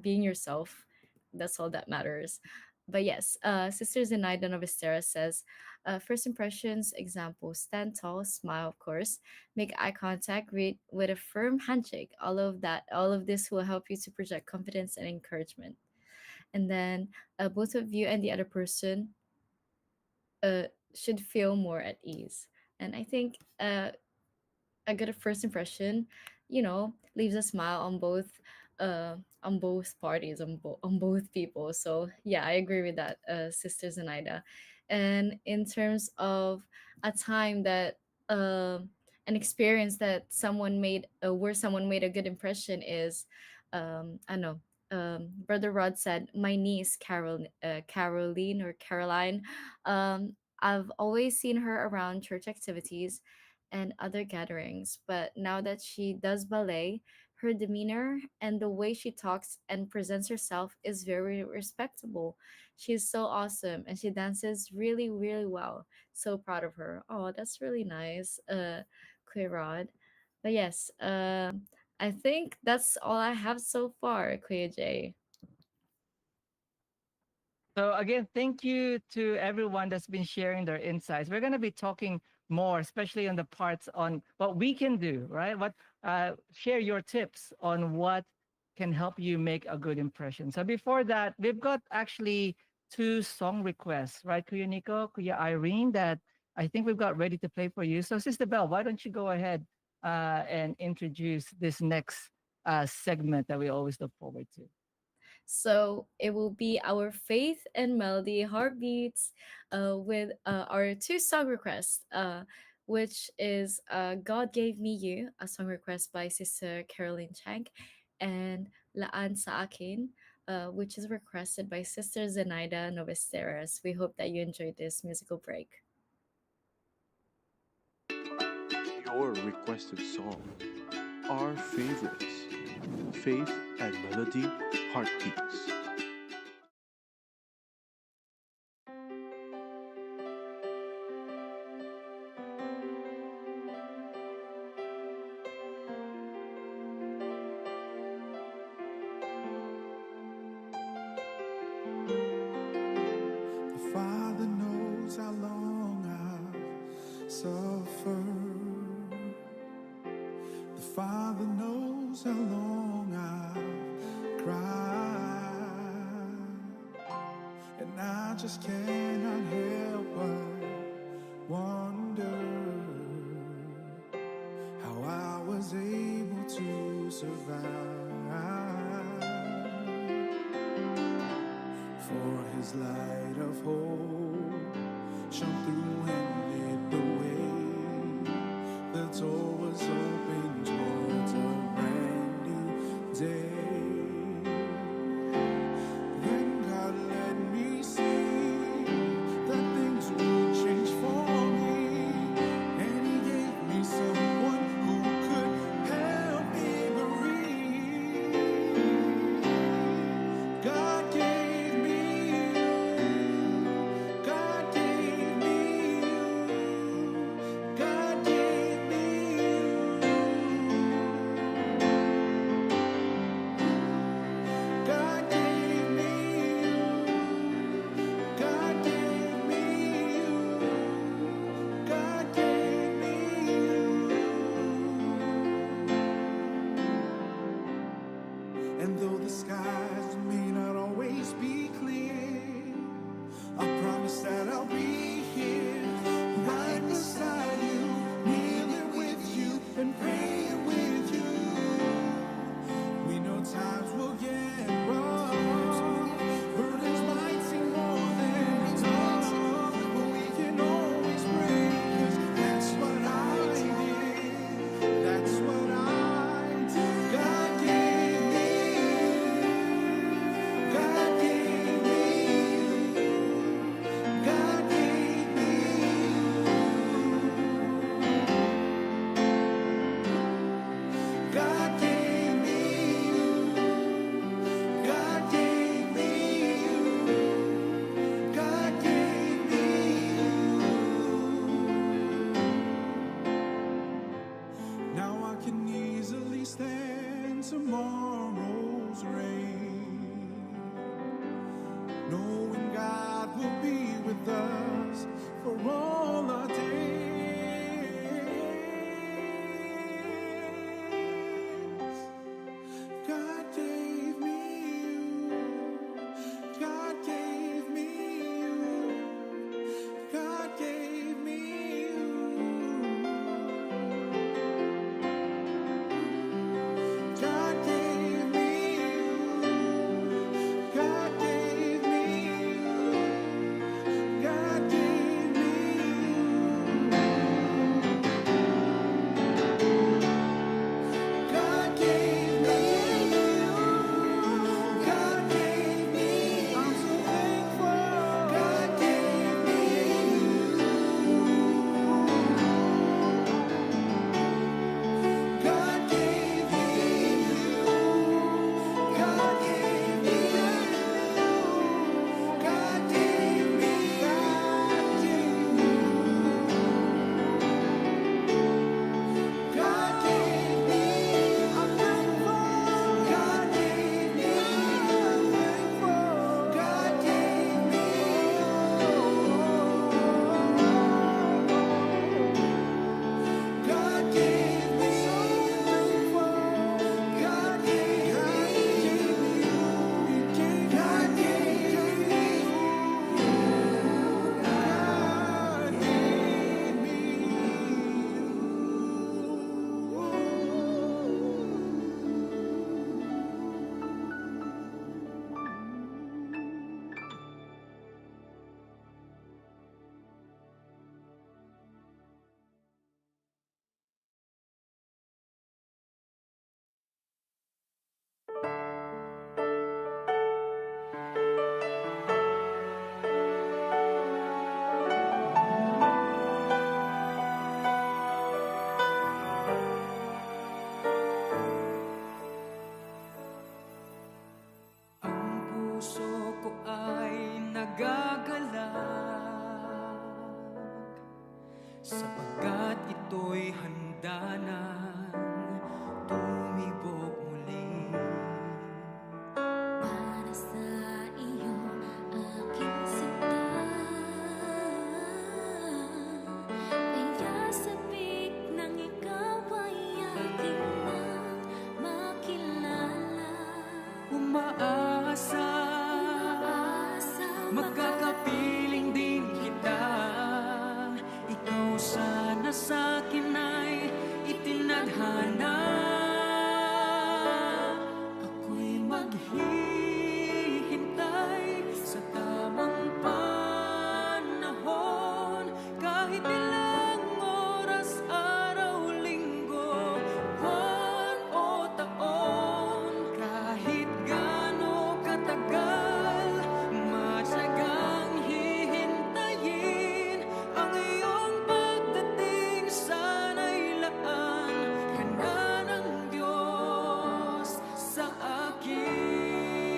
being yourself, that's all that matters. But yes, Sister Zenaida Novistera says, first impressions, example, stand tall, smile, of course, make eye contact, read with a firm handshake. All of this will help you to project confidence and encouragement. And then both of you and the other person uh, should feel more at ease. And I think a good first impression, leaves a smile on both parties, on both people. So yeah, I agree with that, Sister Zenaida. And in terms of a time that an experience that someone made where someone made a good impression is, I know. Brother Rod said, "My niece Caroline or Caroline, I've always seen her around church activities and other gatherings. But now that she does ballet, her demeanor and the way she talks and presents herself is very respectable. She's so awesome and she dances really, really well. So proud of her." Oh, that's really nice, Quirod. But yes, I think that's all I have so far, Kuya J. So again, thank you to everyone that's been sharing their insights. We're going to be talking more, especially on the parts on what we can do, right? What share your tips on what can help you make a good impression. So before that, we've got actually two song requests, right, Kuya Nico, Kuya Irene, that I think we've got ready to play for you. So Sister Bell, why don't you go ahead and introduce this next segment that we always look forward to? So it will be our Faith and Melody Heartbeats with our two song requests, which is God Gave Me You, a song request by Sister Caroline Chang, and Laan Sa Akin, which is requested by Sister Zenaida Novesteras. We hope that you enjoyed this musical break. Your requested song, our favorites, Faith and Melody Heartbeats. The Father knows how long I've suffered. The Father knows how long I've cried. And I just cannot help but wonder how I was able to survive. For his light of hope shone through and lit the way. The door was open towards a brand new day. Then God let me see that things would change for me. And he gave me someone who could help me breathe. God gave me you. God gave me And though the skies may not always be clear, I promise that I'll be here, right beside you, kneeling with you and praying with you. We know times will get rough, burdens might seem more than enough, but we can always pray, 'cause that's what I did. That's what I did. God gave me you. God gave me you. God gave me you. God gave me you. God gave me you. God gave me you. Now I can easily stand tomorrow's rain, knowing God will be with us for all our days. God gave me you. God gave me you. God gave me you. God gave me you. God gave me you. God gave me you. God gave me you. God gave me. I'm so thankful. God gave me you. God gave me you. God gave me you. God gave me. God gave me. God gave me. I'm thankful. God gave me. I'm thankful. God gave me. God gave me. So thankful. God gave me. God gave me. God gave me. Ang puso ko ay nagagalak, sapagkat ito'y handa ng tumibok muli. Para sa iyo, aking sinta, kaya sabik nang ikaw ay aking nang makilala. Umaasa, magkakapiling din kita. Ikaw sana sa'kin ay itinadhana. Ako'y maghihintay sa tamang panahon, kahit ilang oras, araw, linggo, buwan o taon. Kahit gaano katagal, matyagang hihintayin ang iyong pagdating. Sana'y laan ka na ng Diyos sa akin.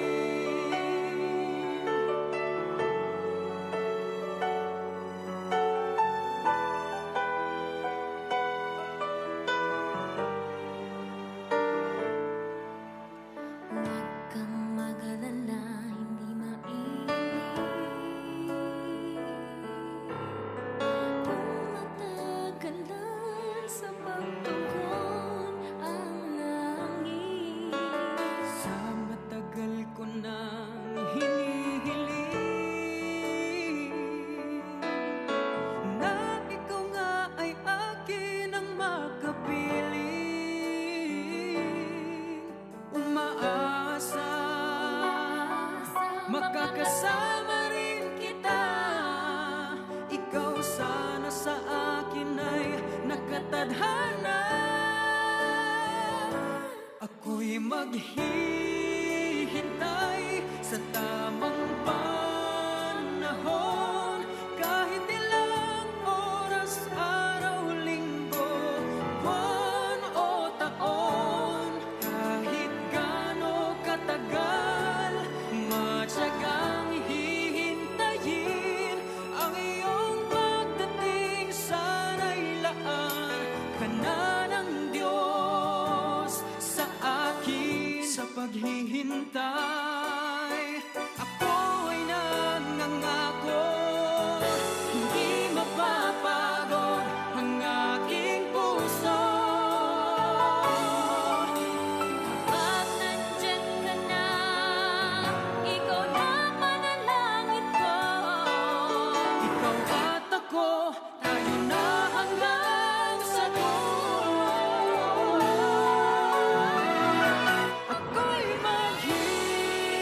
makakasama rin kita. Ikaw sana sa akin ay nakatadhana. Ako'y maghihintay sa tamang panahon, kahit ilang oras, araw, linggo, buwan o taon. Kahit gaano katagal, matyagang hihintayin ang iyong pagdating. Sana'y laan ka na ng Diyos sa akin. Sa paghihintay, ako'y nangangako, hindi mapapagod ang aking puso. Kapag nandyan ka na, ikaw na panalangin ko. Ikaw at ako, tayo na hanggang sa dulo. Ako'y maghihintay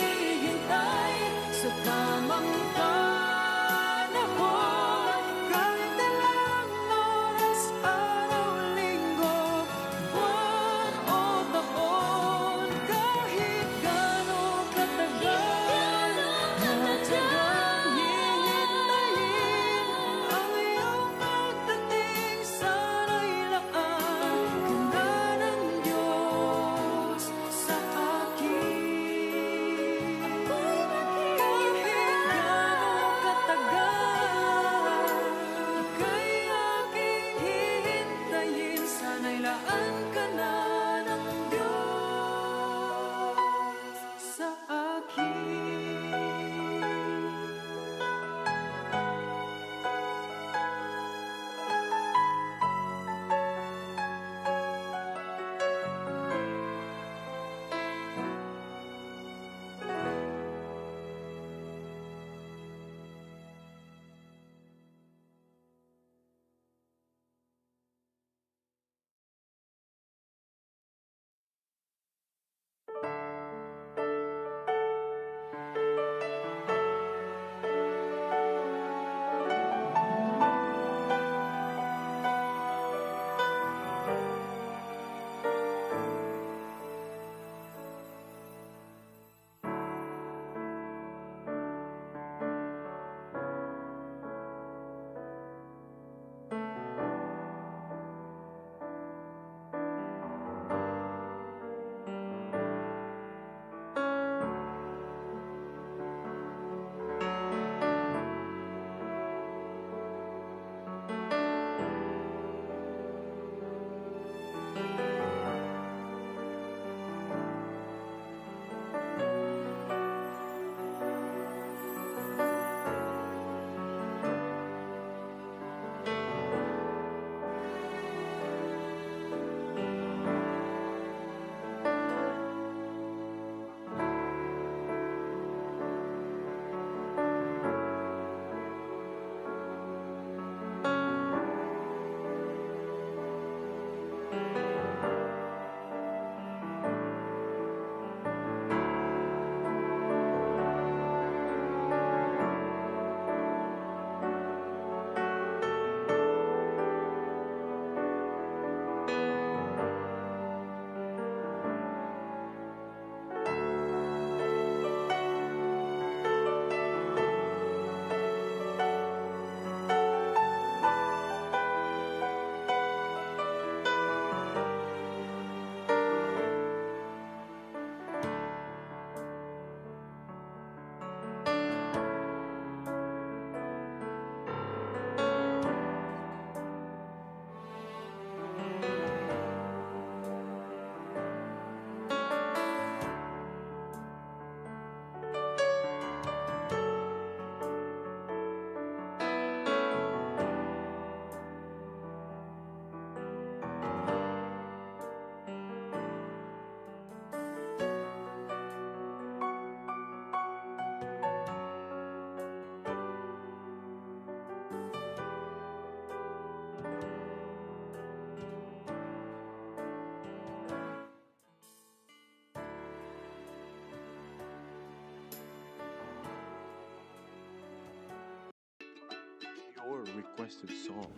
your requested song,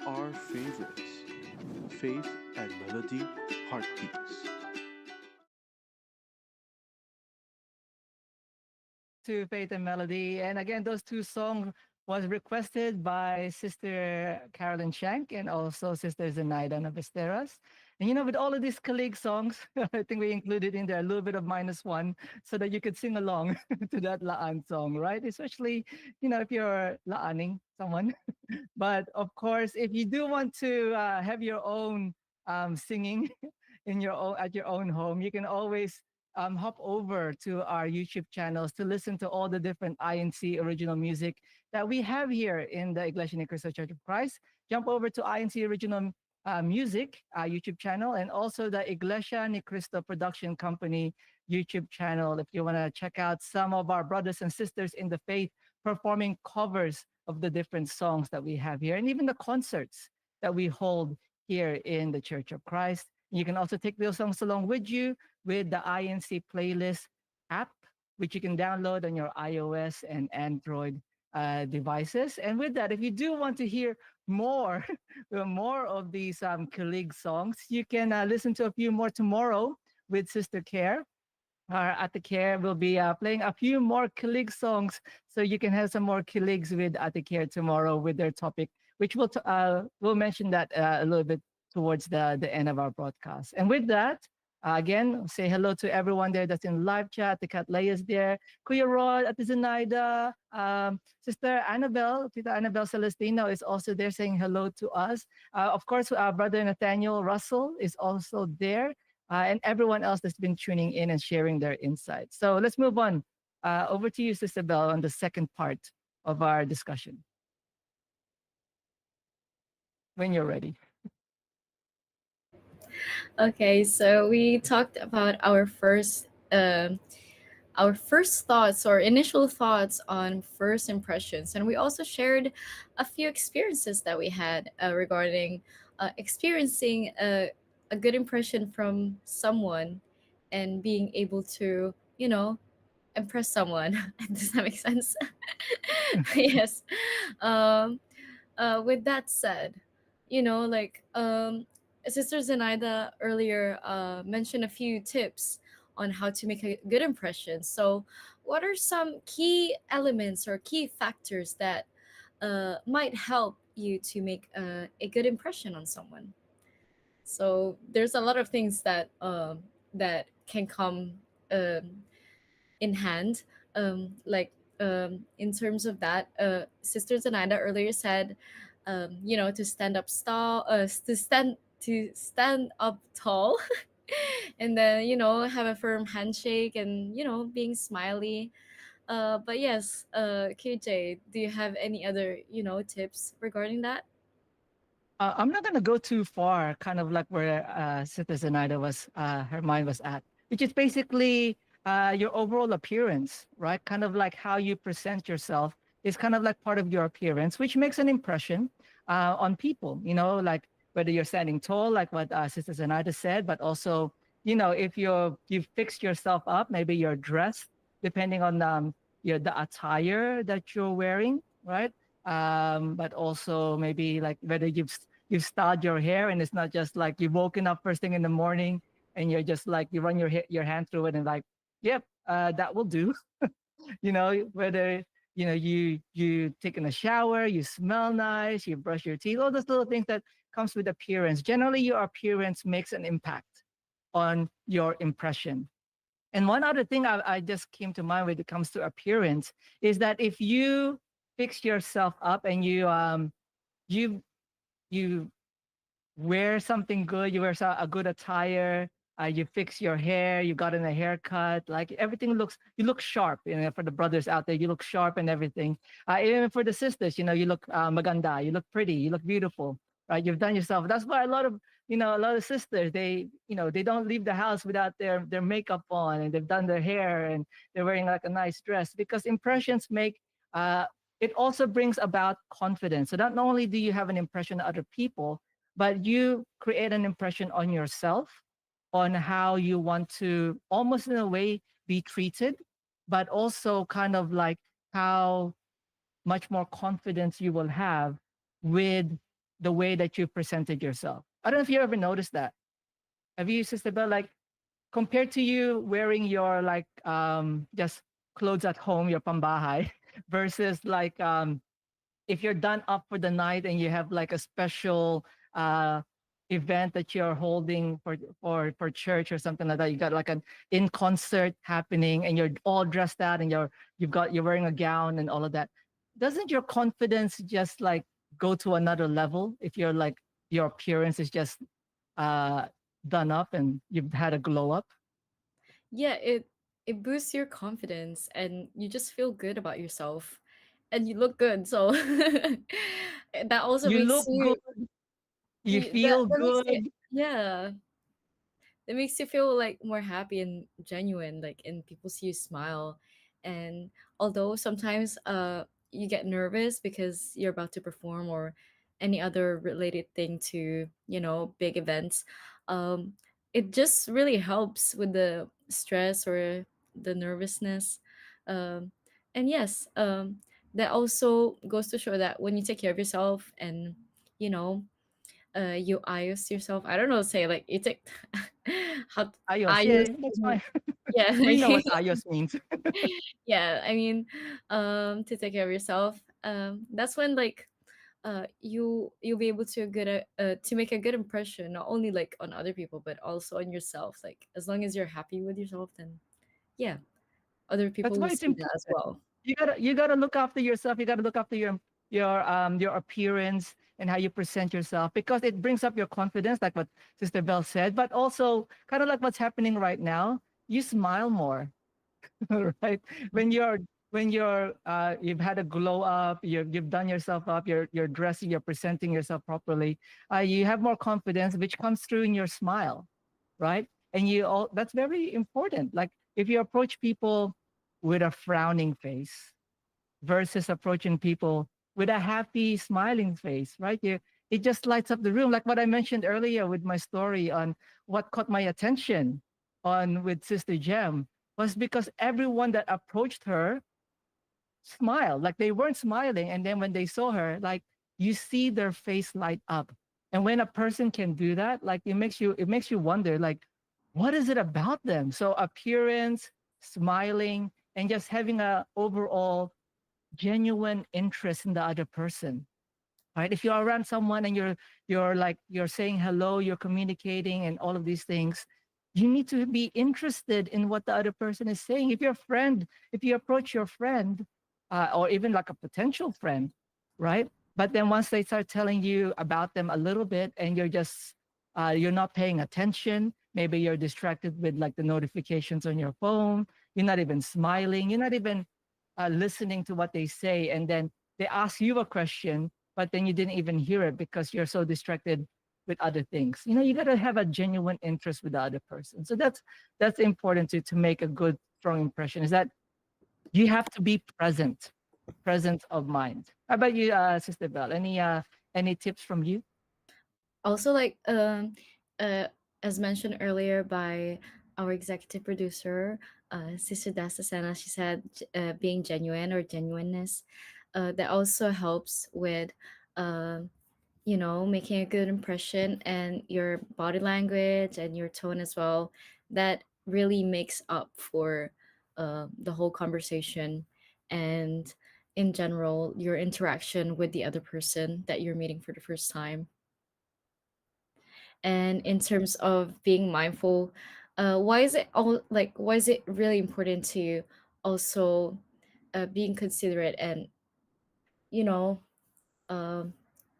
our favorites, Faith and Melody Heartbeats. To Faith and Melody. And again, those two songs was requested by Sister Carolyn Shank and also Sister Zenaida Navesteras. And with all of these colleague songs, I think we included in there a little bit of -1 so that you could sing along to that Laan song, right? Especially, if you're Laaning someone. But of course, if you do want to have your own singing in your own at your own home, you can always hop over to our YouTube channels to listen to all the different INC original music that we have here in the Iglesia Ni Cristo Church of Christ. Jump over to INC Original Music YouTube channel and also the Iglesia Ni Cristo Production Company YouTube channel if you want to check out some of our brothers and sisters in the faith performing covers of the different songs that we have here and even the concerts that we hold here in the Church of Christ. You can also take those songs along with you with the INC playlist app, which you can download on your iOS and Android devices. And with that, if you do want to hear more, more of these colleague songs, you can listen to a few more tomorrow with Sister Care. At the Care will be playing a few more colleague songs, so you can have some more colleagues with at the Care tomorrow with their topic, which we'll mention that a little bit towards the end of our broadcast. And with that, again, say hello to everyone there that's in live chat. The Cat Leia's there, Kuya Rod, Ate Zenaida, Sister Annabelle, Tita Annabelle Celestino is also there saying hello to us. Of course, Brother Nathaniel Russell is also there. And everyone else that's been tuning in and sharing their insights. So let's move on. Over to you, Sister Bell, on the second part of our discussion. When you're ready. Okay, so we talked about our first thoughts or initial thoughts on first impressions, and we also shared a few experiences that we had regarding experiencing a good impression from someone and being able to, impress someone. Does that make sense? Yes. Um, with that said, like Sister Zenaida earlier mentioned a few tips on how to make a good impression. So, what are some key elements or key factors that might help you to make a good impression on someone? So, there's a lot of things that can come um, in hand. Like in terms of that, Sister Zenaida earlier said, to stand up tall, and then have a firm handshake and being smiley. But yes, KJ, do you have any other tips regarding that? I'm not going to go too far, kind of like where Sister Zenaida was, her mind was at, which is basically your overall appearance, right? Kind of like how you present yourself is kind of like part of your appearance, which makes an impression on people, like whether you're standing tall, like what Sister Zenaida said, but also, if you've fixed yourself up, maybe you're dressed, depending on the attire that you're wearing, right? But also maybe like whether you've styled your hair and it's not just like you've woken up first thing in the morning and you're just like you run your hand through it and like, yep, that will do. Whether you taking a shower, you smell nice, you brush your teeth, all those little things that comes with appearance. Generally, your appearance makes an impact on your impression. And one other thing I just came to mind when it comes to appearance is that if you fix yourself up and you you wear something good, you wear a good attire, you fix your hair, you got in a haircut, like everything you look sharp. For the brothers out there, you look sharp and everything. Even for the sisters, you look maganda, you look pretty, you look beautiful, right? You've done yourself. That's why a lot of sisters, they don't leave the house without their makeup on and they've done their hair and they're wearing like a nice dress because impressions it also brings about confidence. So not only do you have an impression on other people, but you create an impression on yourself, on how you want to almost in a way be treated, but also kind of like how much more confidence you will have with the way that you presented yourself. I don't know if you ever noticed that. Have you, Sister Bell, like compared to you wearing your like just clothes at home, your pambahay, versus like if you're done up for the night and you have like a special uh event that you're holding for church or something like that, you got like an in concert happening and you're all dressed out and you're wearing a gown and all of that. Doesn't your confidence just like go to another level if you're like your appearance is just uh done up and you've had a glow up? Yeah, it boosts your confidence and you just feel good about yourself and you look good. So that also You makes look good, you, you that feel that makes you, good. yeah, it makes you feel like more happy and genuine, like, and people see you smile. And although sometimes you get nervous because you're about to perform or any other related thing to, big events, um it just really helps with the stress or the nervousness. um and yes, that also goes to show that when you take care of yourself and, you know you ios yourself, I don't know, say like you take how Ayos, yeah, ios. yeah, that's fine. Yeah. We know what ayos means. Yeah, I mean, to take care of yourself, that's when, like, you'll be able to to make a good impression, not only like on other people but also on yourself. Like, as long as you're happy with yourself, then yeah, other That's people will why it's see that as important. well. You gotta look after yourself. You gotta look after your appearance and how you present yourself because it brings up your confidence, like what Sister Bell said. But also, kind of like what's happening right now, you smile more, right? When you've had a glow up, you've done yourself up, you're dressing, you're presenting yourself properly. You have more confidence, which comes through in your smile, right? And you all that's very important. Like if you approach people with a frowning face versus approaching people with a happy, smiling face, right? It just lights up the room. Like what I mentioned earlier with my story on what caught my attention on with Sister Jem was because everyone that approached her smile. Like they weren't smiling. And then when they saw her, like you see their face light up. And when a person can do that, like it makes you wonder, like, what is it about them? So appearance, smiling, and just having a overall genuine interest in the other person, right? If you're around someone and you're saying hello, you're communicating and all of these things, you need to be interested in what the other person is saying. If you approach your friend, or even like a potential friend, right? But then once they start telling you about them a little bit and you're not paying attention, maybe you're distracted with like the notifications on your phone, you're not even smiling, you're not even listening to what they say, and then they ask you a question but then you didn't even hear it because you're so distracted with other things. You got to have a genuine interest with the other person. So that's important to make a good strong impression, is that you have to be present of mind. How about you, Sister Bell? Any tips from you? Also, like, uh as mentioned earlier by our executive producer, Sister Dasasana, she said, being genuine or genuineness, that also helps with, uh, making a good impression, and your body language and your tone as well. That really makes up for the whole conversation, and in general, your interaction with the other person that you're meeting for the first time. And in terms of being mindful, why is it really important to also, being considerate and, you know um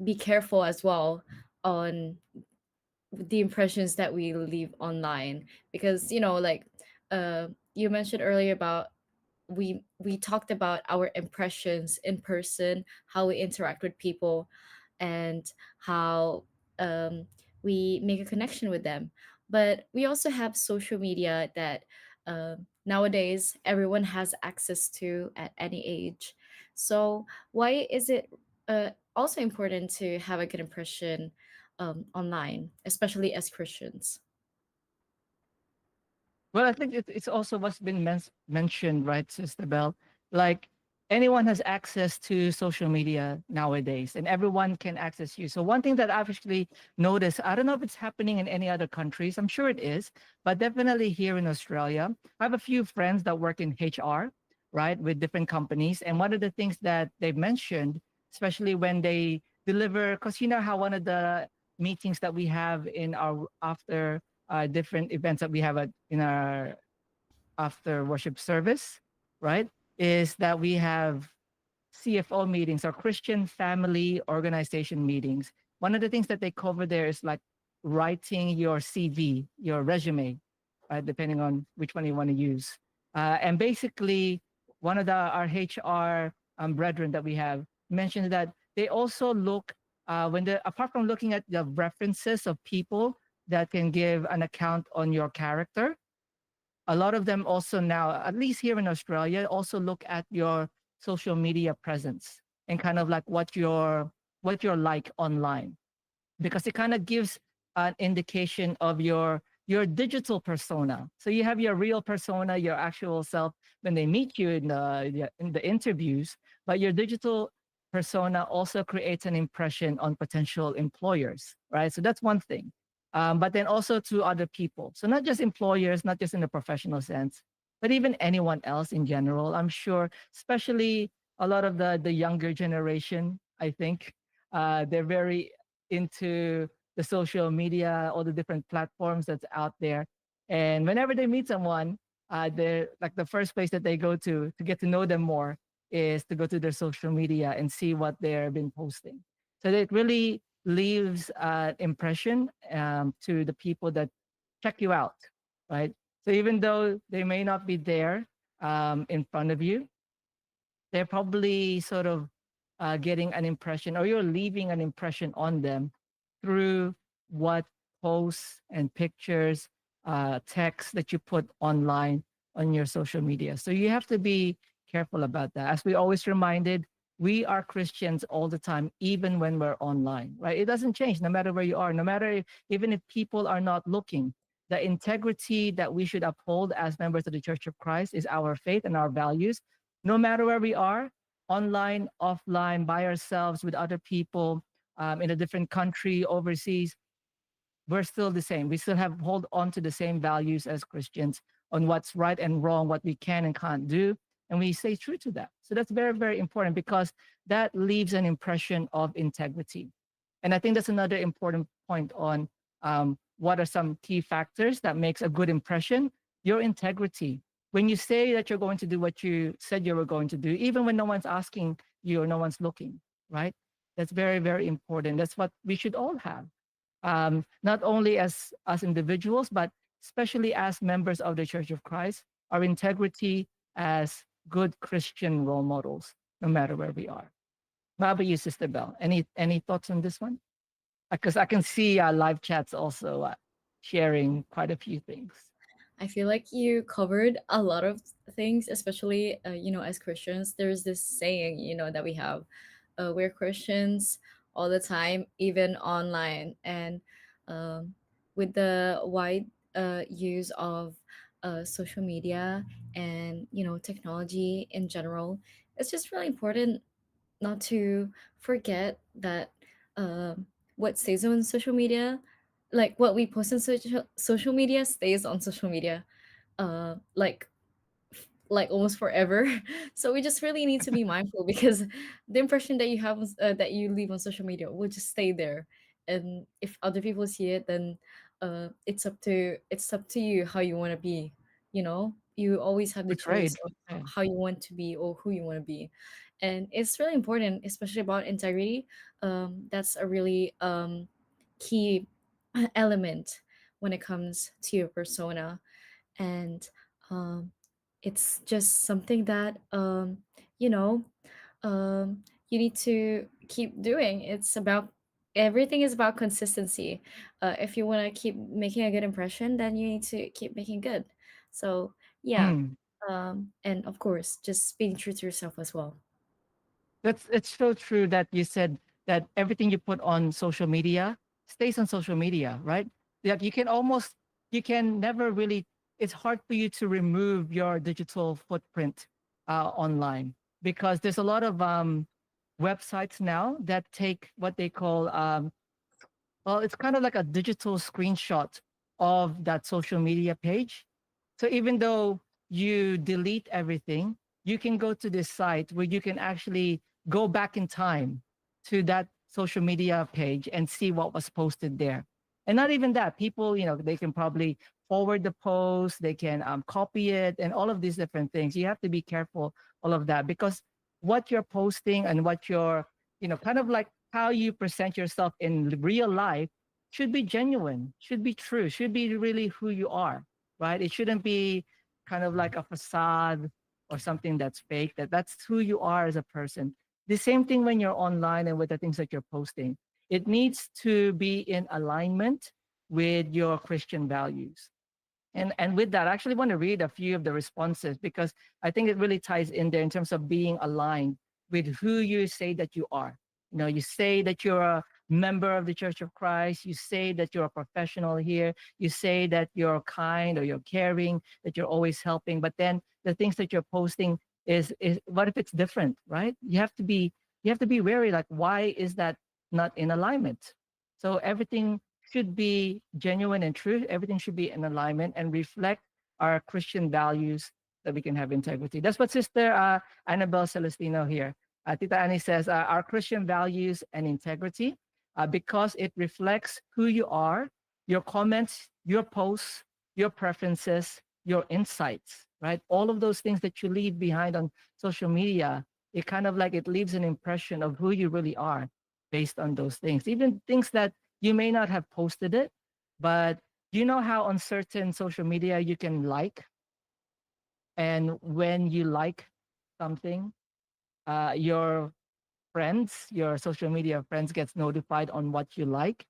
be careful as well on the impressions that we leave online, because, like, you mentioned earlier about, we talked about our impressions in person, how we interact with people, and how, um, we make a connection with them. But we also have social media that, nowadays everyone has access to at any age. So why is it, also important to have a good impression, online, especially as Christians? Well, I think it's also what's been mentioned, right, Sister Bell? Like anyone has access to social media nowadays, and everyone can access you. So one thing that I've actually noticed, I don't know if it's happening in any other countries, I'm sure it is, but definitely here in Australia, I have a few friends that work in HR, right, with different companies. And one of the things that they've mentioned, especially when they deliver, because you know how one of the meetings that we have in our after different events that we have in our after worship service, right, is that we have CFO meetings or Christian family organization meetings. One of the things that they cover there is like writing your CV, your resume, depending on which one you want to use. And basically, one of our HR brethren that we have mentioned that they also look when they apart from looking at the references of people that can give an account on your character, a lot of them also now, at least here in Australia, also look at your social media presence and kind of like what you're like online, because it kind of gives an indication of your digital persona. So you have your real persona, your actual self when they meet you in the interviews, but your digital persona also creates an impression on potential employers, right? So that's one thing. But then also to other people. So not just employers, not just in the professional sense, but even anyone else in general. I'm sure, especially a lot of the younger generation, I think, they're very into the social media, all the different platforms that's out there. And whenever they meet someone, they're like the first place that they go to get to know them more is to go to their social media and see what they've been posting. So it really leaves an impression to the people that check you out, right? So even though they may not be there in front of you, they're probably sort of getting an impression, or you're leaving an impression on them through what posts and pictures, text that you put online on your social media. So you have to be careful about that. As we always reminded, we are Christians all the time, even when we're online, right? It doesn't change no matter where you are, no matter even if people are not looking. The integrity that we should uphold as members of the Church of Christ is our faith and our values, no matter where we are, online, offline, by ourselves, with other people, in a different country, overseas, we're still the same. We still have hold on to the same values as Christians on what's right and wrong, what we can and can't do, and we stay true to that. So that's very, very important because that leaves an impression of integrity. And I think that's another important point on what are some key factors that makes a good impression. Your integrity. When you say that you're going to do what you said you were going to do, even when no one's asking you or no one's looking, right? That's very, very important. That's what we should all have, not only as individuals, but especially as members of the Church of Christ, our integrity as good Christian role models, no matter where we are. How about you, Sister Bell? Any thoughts on this one? Because I can see live chats also sharing quite a few things. I feel like you covered a lot of things, especially, as Christians. There's this saying, that we have, we're Christians all the time, even online. And um, with the wide use of social media and, technology in general, it's just really important not to forget that what stays on social media, like what we post on social media, stays on social media, like almost forever. So we just really need to be mindful because the impression that you have that you leave on social media will just stay there. And if other people see it, then it's up to you how you want to be. You always have the choice Betrayed. of Yeah. how you want to be or who you want to be. And it's really important, especially about integrity. That's a really key element when it comes to your persona. And um, it's just something that you know you need to keep doing. It's about Everything is about consistency. If you want to keep making a good impression, then you need to keep making good. So yeah, Mm. and of course, just being true to yourself as well. That's it's so true that you said that everything you put on social media stays on social media, right? Like you can never really. It's hard for you to remove your digital footprint online because there's a lot of websites now that take what they call well, it's kind of like a digital screenshot of that social media page. So even though you delete everything, you can go to this site where you can actually go back in time to that social media page and see what was posted there. And not even that, people, they can probably forward the post, they can copy it, and all of these different things. You have to be careful, all of that, because what you're posting and what you're, kind of like how you present yourself in real life should be genuine, should be true, should be really who you are, right? It shouldn't be kind of like a facade or something that's fake. That's who you are as a person. The same thing when you're online and with the things that you're posting. It needs to be in alignment with your Christian values. And with that, I actually want to read a few of the responses because I think it really ties in there in terms of being aligned with who you say that you are. You say that you're a member of the Church of Christ, you say that you're a professional here, you say that you're kind or you're caring, that you're always helping, but then the things that you're posting is what if it's different, right? You have to be wary, like, why is that not in alignment? So everything should be genuine and true. Everything should be in alignment and reflect our Christian values that we can have integrity. That's what Sister Annabelle Celestino here. Tita Annie says, our Christian values and integrity, because it reflects who you are, your comments, your posts, your preferences, your insights, right? All of those things that you leave behind on social media, it kind of like it leaves an impression of who you really are based on those things. Even things that you may not have posted it, but you know how on certain social media you can like, and when you like something, your friends, your social media friends gets notified on what you like,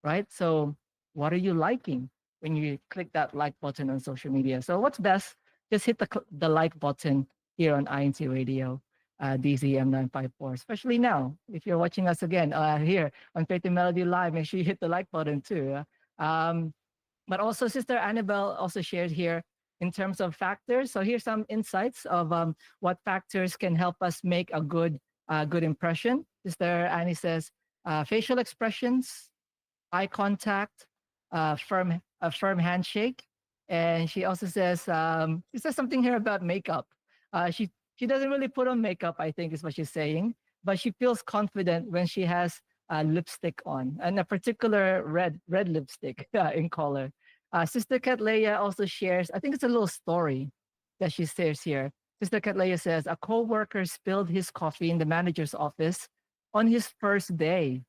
right? So what are you liking when you click that like button on social media? So what's best? Just hit the like button here on INC Radio, DZM 954. Especially now, if you're watching us again here on Faith and Melody Live, make sure you hit the like button too. But also, Sister Annabelle also shared here in terms of factors. So here's some insights of what factors can help us make a good impression. Sister Annie says, facial expressions, eye contact, a firm handshake, and she says something here about makeup. She doesn't really put on makeup, I think, is what she's saying, but she feels confident when she has lipstick on, and a particular red lipstick in color. Sister Katleya also shares, I think it's a little story that she shares here. Sister Katleya says, a coworker spilled his coffee in the manager's office on his first day.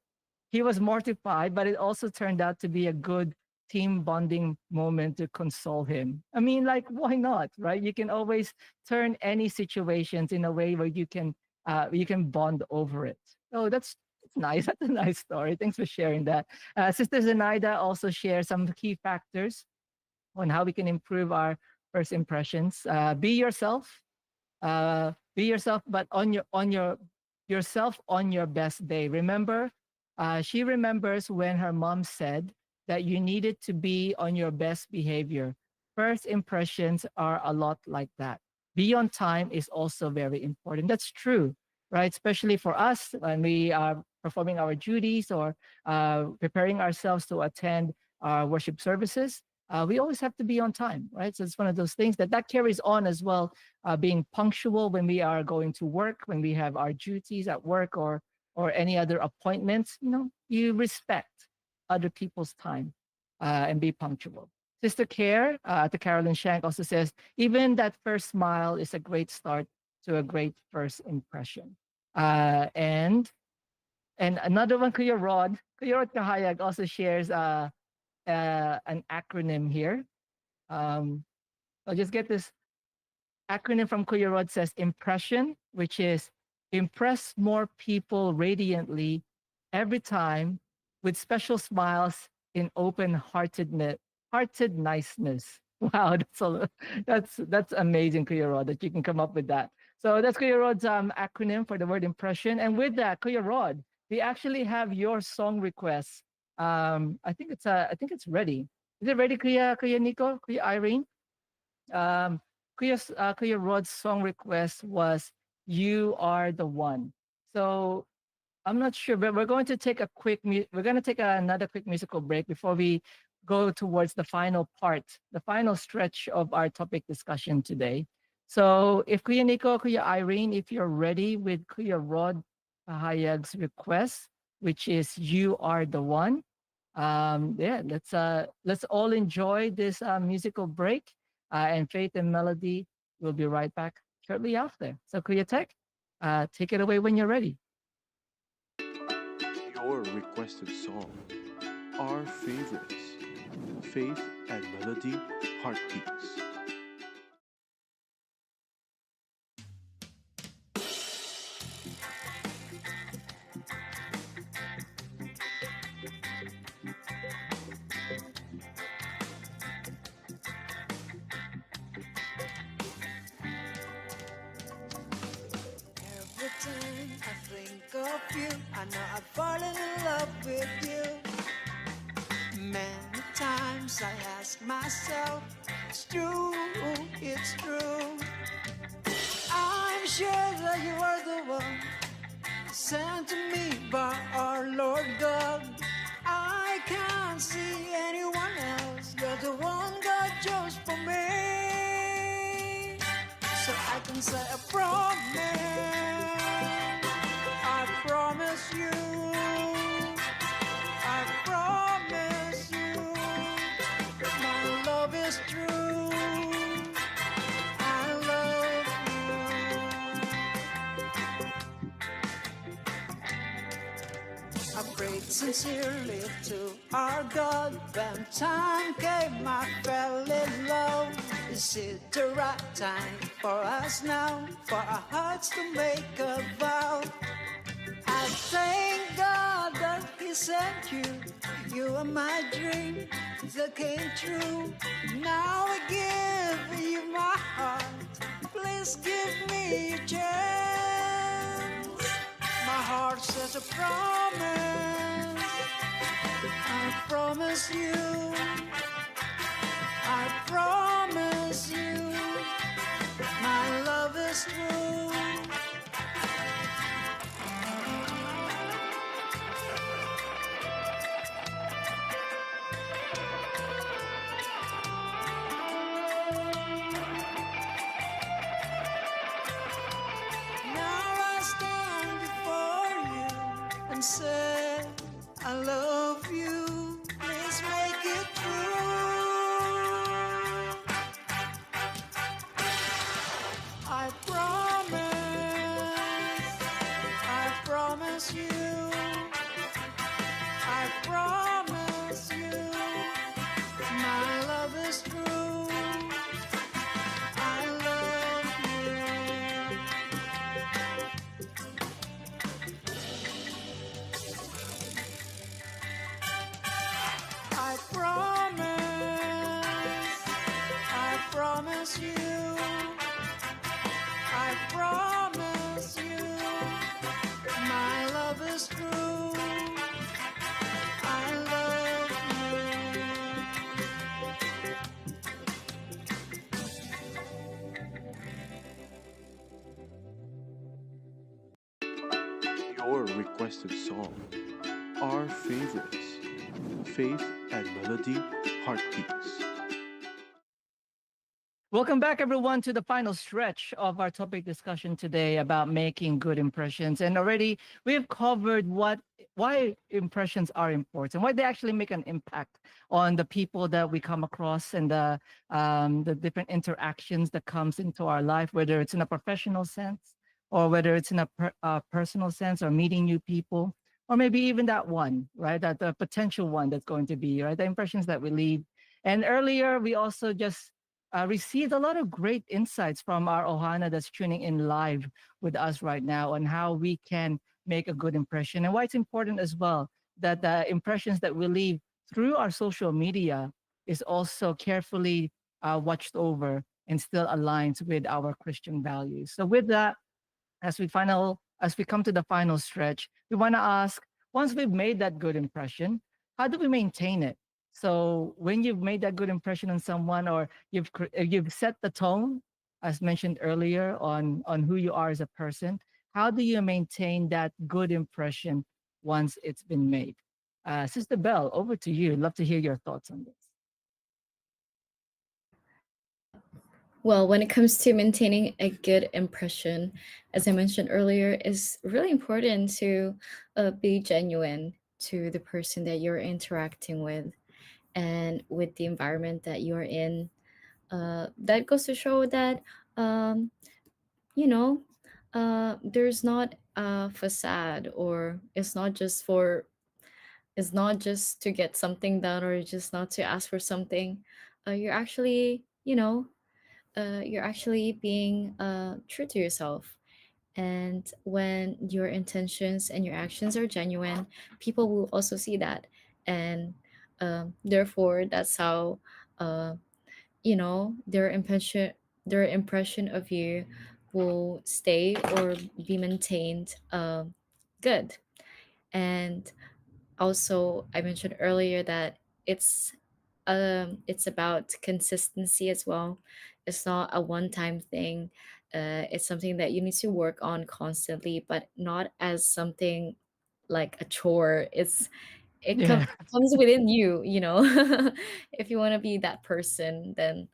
He was mortified, but it also turned out to be a good team bonding moment to console him. I mean, like, why not, right? You can always turn any situations in a way where you can bond over it. Oh, that's nice. That's a nice story. Thanks for sharing that. Sister Zenaida also shares some key factors on how we can improve our first impressions. Be yourself, but on your yourself on your best day. Remember, she remembers when her mom said that you needed to be on your best behavior. First impressions are a lot like that. Be on time is also very important. That's true, right? Especially for us when we are performing our duties or preparing ourselves to attend our worship services. We always have to be on time, right? So it's one of those things that carries on as well, being punctual when we are going to work, when we have our duties at work or any other appointments. You respect other people's time and be punctual. Sister Care, to Carolyn Shank, also says, even that first smile is a great start to a great first impression. And another one, Kuya Rod Kahayag also shares an acronym here. I'll just get this acronym from Kuya Rod. Says impression, which is impress more people radiantly every time with special smiles in hearted niceness. Wow, that's amazing, Kuya Rod, that you can come up with that. So that's Kuya Rod's acronym for the word impression. And with that, Kuya Rod, we actually have your song requests. I think it's ready. Is it ready, Kuya Nico, Kuya Irene? Kuya Rod's song request was You Are the One. So I'm not sure, but we're going to take a we're going to take another quick musical break before we go towards the final part, the final stretch of our topic discussion today. So if Kuya Nico, Kuya Irene, if you're ready with Kuya Rod Pahayag's request, which is You Are the One. Yeah, let's all enjoy this musical break, and Faith and Melody will be right back shortly after. So Kuya Tech, take it away when you're ready. Your requested song, our favorites, Faith and Melody Heartbeats. Every time I think of you, I know I've fallen in love with you. Many times I ask myself, it's true, it's true. I'm sure that you are the one sent to me by our Lord God. I can't see anyone else. You're the one God chose for me. So I can say a promise. I promise you. I promise you. My love is true. I love you. I prayed sincerely to our God. When time came, I fell in love. Is it the right time for us now? For our hearts to make a vow? I thank God that He sent you. You are my dream that came true. Now I give you my heart. Please give me a chance. My heart says a promise. I promise you. I promise you. My love is true. Now I stand before you and say, I love you. Please make it true. I promise you. I promise you. My love is true. I love you. I promise you. I promise you. My love is true. I love Your requested song, our favorites, Faith and Melody Heartbeats. Welcome back, everyone, to the final stretch of our topic discussion today about making good impressions. And already we have covered why impressions are important, why they actually make an impact on the people that we come across and the different interactions that comes into our life, whether it's in a professional sense or whether it's in a personal sense or meeting new people, or maybe even that one, right? That the potential one that's going to be, right? The impressions that we leave. And earlier, we also just received a lot of great insights from our Ohana that's tuning in live with us right now on how we can make a good impression and why it's important as well that the impressions that we leave through our social media is also carefully watched over and still aligns with our Christian values. So with that, as we come to the final stretch, we want to ask, once we've made that good impression, how do we maintain it? So when you've made that good impression on someone or you've set the tone as mentioned earlier, on who you are as a person. How do you maintain that good impression once it's been made? Sister Bell, over to you. Love to hear your thoughts on this. Well, when it comes to maintaining a good impression, as I mentioned earlier, is really important to be genuine to the person that you're interacting with and with the environment that you're in. That goes to show that, um, you know, there's not a facade, or it's not just to get something done, or just not to ask for something. You're actually, you're actually being true to yourself. And when your intentions and your actions are genuine, people will also see that. And therefore, that's how, uh, their impression of you will stay or be maintained good. And also, I mentioned earlier that it's it's about consistency as well. It's not a one-time thing. It's something that you need to work on constantly, but not as something like a chore. Yeah. Comes within you, if you want to be that person, then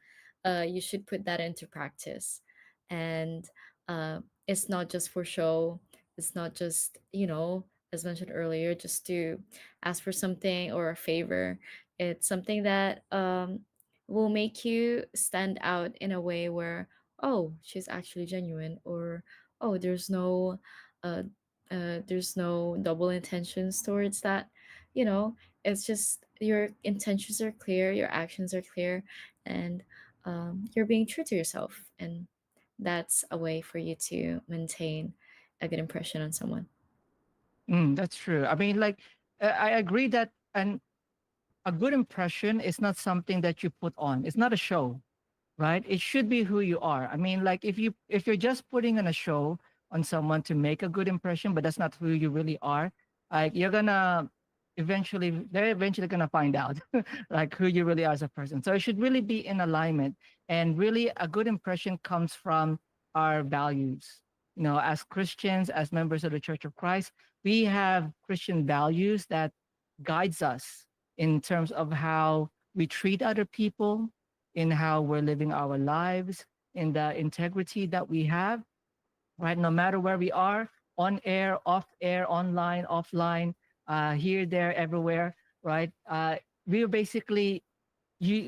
you should put that into practice. And uh, it's not just for show. It's not just, as mentioned earlier, just to ask for something or a favor. It's something that will make you stand out in a way where, oh, she's actually genuine, or oh, uh, there's no double intentions towards that. you know it's just your intentions are clear, your actions are clear, and you're being true to yourself, and that's a way for you to maintain a good impression on someone. That's true. I mean, like, I agree that a good impression is not something that you put on. It's not a show, right? It should be who you are. I mean, like, if you're just putting on a show on someone to make a good impression, but that's not who you really are, like, they're eventually gonna find out like who you really are as a person. So it should really be in alignment, and really a good impression comes from our values. As Christians, as members of the Church of Christ, we have Christian values that guides us in terms of how we treat other people, in how we're living our lives, in the integrity that we have, right? No matter where we are, on air, off air, online, offline, here, there, everywhere, right? We're basically,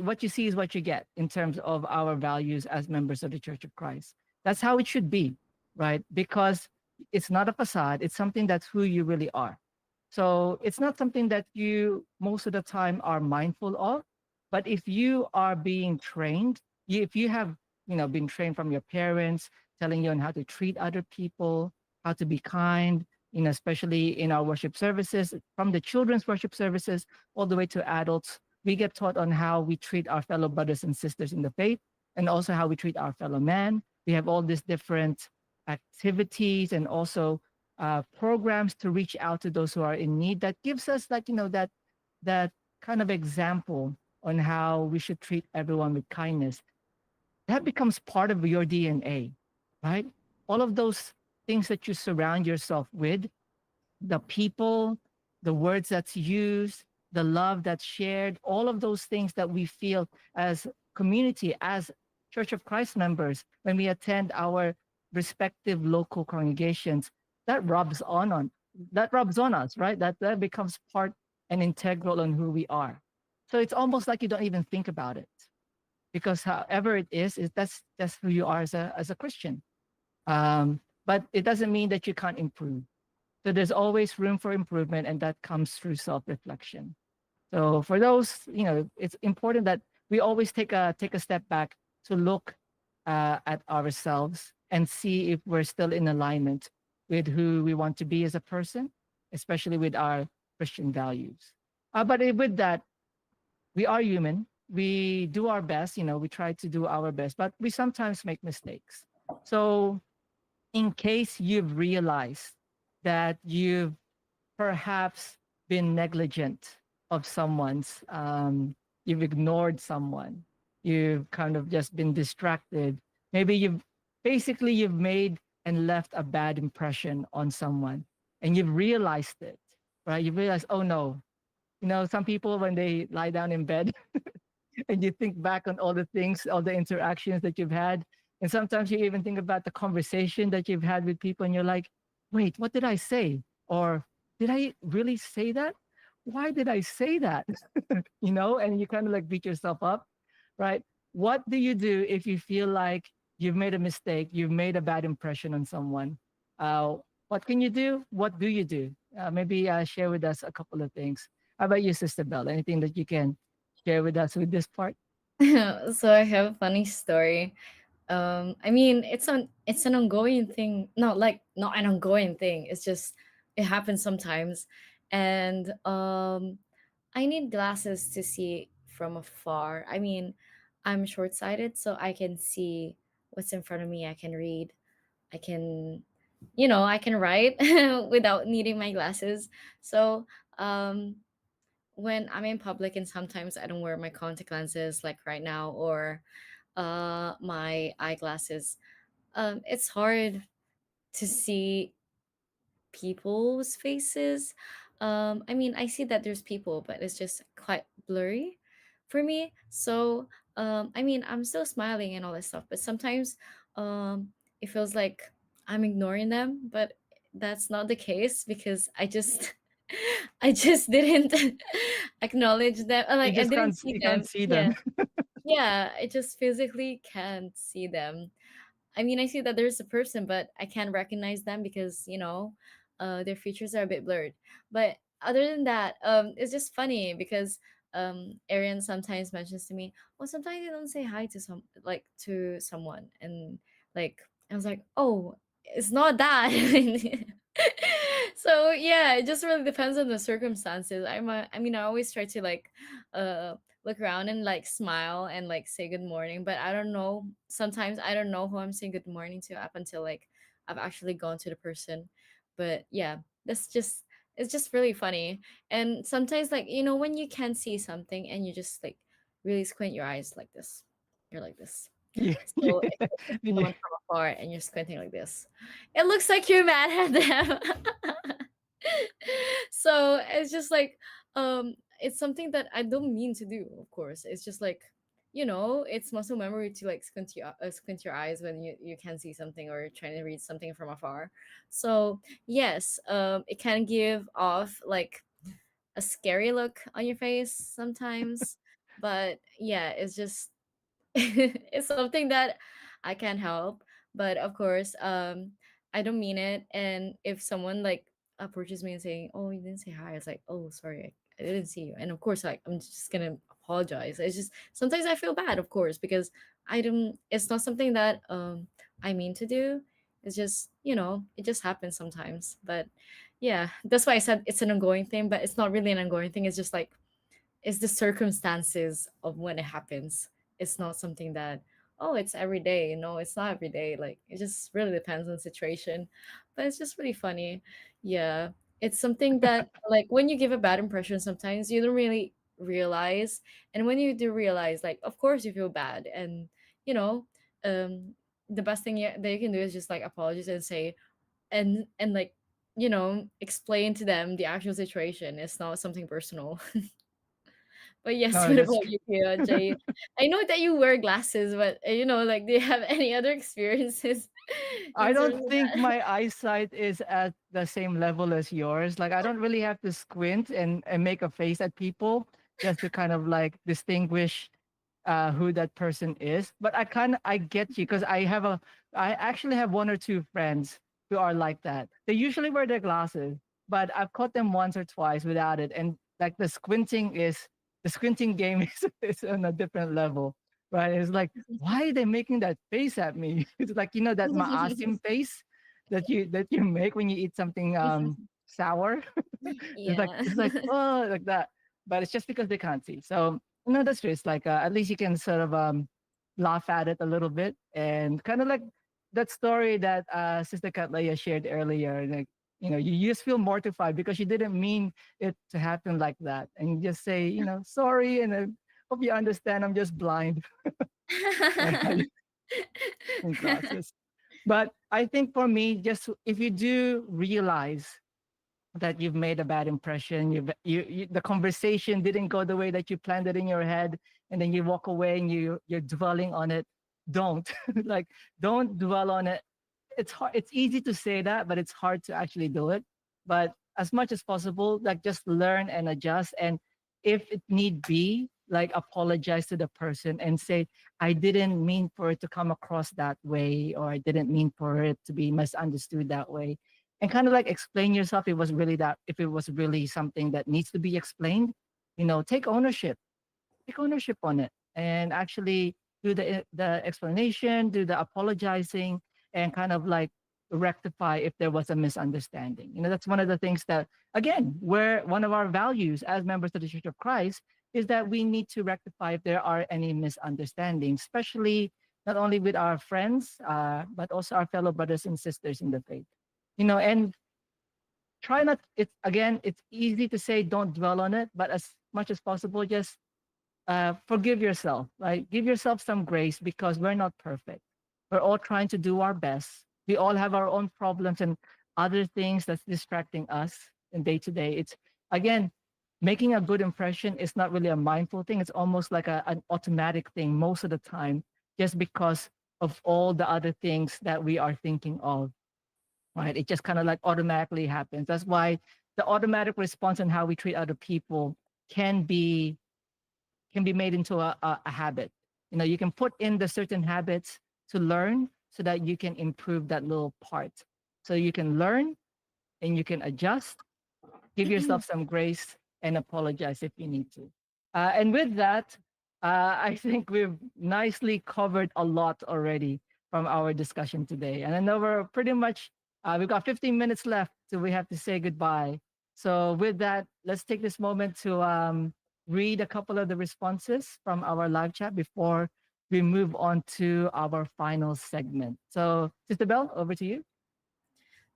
what you see is what you get in terms of our values as members of the Church of Christ. That's how it should be, right? Because it's not a facade, it's something that's who you really are. So it's not something that you most of the time are mindful of. But if you are being trained, if you have, been trained from your parents, telling you on how to treat other people, how to be kind, especially in our worship services, from the children's worship services all the way to adults, we get taught on how we treat our fellow brothers and sisters in the faith, and also how we treat our fellow man. We have all these different activities, and also programs to reach out to those who are in need. That gives us, like, that kind of example on how we should treat everyone with kindness. That becomes part of your DNA, right? All of those things that you surround yourself with, the people, the words that's used, the love that's shared, all of those things that we feel as community, as Church of Christ members, when we attend our respective local congregations, that rubs on us, right? That becomes part and integral on who we are. So it's almost like you don't even think about it, because however it is that's who you are as a Christian. But it doesn't mean that you can't improve. So there's always room for improvement, and that comes through self-reflection. So for those, it's important that we always take a step back to look at ourselves and see if we're still in alignment with who we want to be as a person, especially with our Christian values. But with that, we are human. We do our best, we try to do our best, but we sometimes make mistakes. So in case you've realized that you've perhaps been negligent of you've ignored someone, you've kind of just been distracted Maybe you've made and left a bad impression on someone, and you've realized it, right? You realize, oh no, some people when they lie down in bed and you think back on all the things, all the interactions that you've had. And sometimes you even think about the conversation that you've had with people and you're like, wait, what did I say? Or did I really say that? Why did I say that? And you kind of like beat yourself up, right? What do you do if you feel like you've made a mistake, you've made a bad impression on someone? Uh, what can you do? What do you do? Maybe share with us a couple of things. How about you, Sister Bell? Anything that you can share with us with this part? So I have a funny story. I mean, it's an ongoing thing. No, like not an ongoing thing. It's just it happens sometimes, and I need glasses to see from afar. I mean, I'm short-sighted, so I can see what's in front of me. I can read. I can, I can write without needing my glasses. So um, when I'm in public and sometimes I don't wear my contact lenses, like right now, or my eyeglasses, it's hard to see people's faces. I mean, I see that there's people, but it's just quite blurry for me. So, I mean, I'm still smiling and all that stuff, but sometimes um, it feels like I'm ignoring them, but that's not the case because I just I just didn't acknowledge them. You Like I just didn't can't see you can't them. see Yeah. them. Yeah, I just physically can't see them. I mean, I see that there's a person, but I can't recognize them because their features are a bit blurred. But other than that, it's just funny because Arian sometimes mentions to me, "Well, sometimes you don't say hi to to someone," and like I was like, "Oh, it's not that." So yeah, it just really depends on the circumstances. I mean, I always try to uh look around and like smile and like say good morning, but I don't know, sometimes I don't know who I'm saying good morning to up until like I've actually gone to the person. But yeah, that's just it's just really funny. And sometimes, like, when you can't see something and you just like really squint your eyes like this, you're like this. you, you, So if you see you, someone from afar and you're squinting like this, it looks like you're mad at them. So it's just like it's something that I don't mean to do, of course. It's just like, it's muscle memory to like squint your eyes when you can see something or trying to read something from afar. So yes, it can give off like a scary look on your face sometimes. But yeah, it's just it's something that I can't help. But of course, I don't mean it. And if someone like approaches me and saying, "Oh, you didn't say hi," it's like, "Oh, sorry, I didn't see you." And of course, like I'm just gonna apologize. It's just sometimes I feel bad, of course, because I don't. It's not something that I mean to do. It's just it just happens sometimes. But yeah, that's why I said it's an ongoing thing. But it's not really an ongoing thing. It's just like it's the circumstances of when it happens. It's not something that, oh, it's every day. No, it's not every day. Like it just really depends on the situation. But it's just really funny. Yeah. It's something that like when you give a bad impression sometimes you don't really realize. And when you do realize, like of course you feel bad. And you know, um the best thing that you can do is just like apologize and say and like explain to them the actual situation. It's not something personal. But yes, no, what that's about you, Kia, Jay? I know that you wear glasses, but like, do you have any other experiences I in don't terms of think that? my eyesight is at the same level as yours. Like I don't really have to squint and make a face at people just to kind of like distinguish who that person is. But I get you because I actually have one or two friends who are like that. They usually wear their glasses, but I've caught them once or twice without it. And like the squinting game is on a different level. Right. It's like, why are they making that face at me? It's like, that maasim face that you make when you eat something sour. it's like Yeah. it's like oh like that. But it's just because they can't see. So no, that's true. It's like at least you can sort of laugh at it a little bit and kind of like that story that Sister Katleya shared earlier. Like you just feel mortified because you didn't mean it to happen like that, and you just say sorry, and I hope you understand. I'm just blind. Right? in classes. But I think for me, just if you do realize that you've made a bad impression, the conversation didn't go the way that you planned it in your head, and then you walk away and you're dwelling on it. Don't like don't dwell on it. It's hard. It's easy to say that, but it's hard to actually do it. But as much as possible, like just learn and adjust. And if it need be, like apologize to the person and say, I didn't mean for it to come across that way, or I didn't mean for it to be misunderstood that way. And kind of like explain yourself if it was really something that needs to be explained, take ownership on it and actually do the explanation, do the apologizing, and kind of like rectify if there was a misunderstanding. That's one of the things that, again, where one of our values as members of the Church of Christ is that we need to rectify if there are any misunderstandings, especially not only with our friends, but also our fellow brothers and sisters in the faith. And try not. It's again, it's easy to say don't dwell on it, but as much as possible, just forgive yourself, right? Give yourself some grace because we're not perfect. We're all trying to do our best. We all have our own problems and other things that's distracting us in day to day. It's again, making a good impression is not really a mindful thing. It's almost like an automatic thing most of the time, just because of all the other things that we are thinking of, right? It just kind of like automatically happens. That's why the automatic response and how we treat other people can be made into a habit. You can put in the certain habits to learn so that you can improve that little part. So you can learn and you can adjust, give yourself some grace, and apologize if you need to. And with that, I think we've nicely covered a lot already from our discussion today. And I know we're pretty much, we've got 15 minutes left, so we have to say goodbye. So with that, let's take this moment to read a couple of the responses from our live chat before we move on to our final segment. So, Sister Bell, over to you.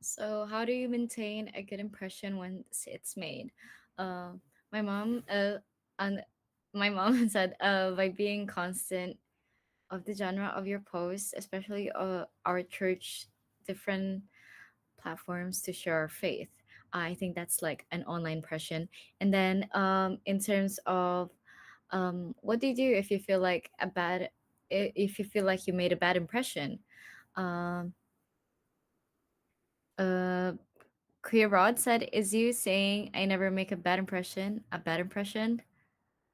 So, how do you maintain a good impression once it's made? Uh, my mom, and my mom said, by being constant of the genre of your posts, especially our church, different platforms to share our faith. I think that's like an online impression. And then, in terms of what do you do if you feel like if you feel like you made a bad impression? Um, uh, Queer Rod said, "Is you saying I never make a bad impression? A bad impression?"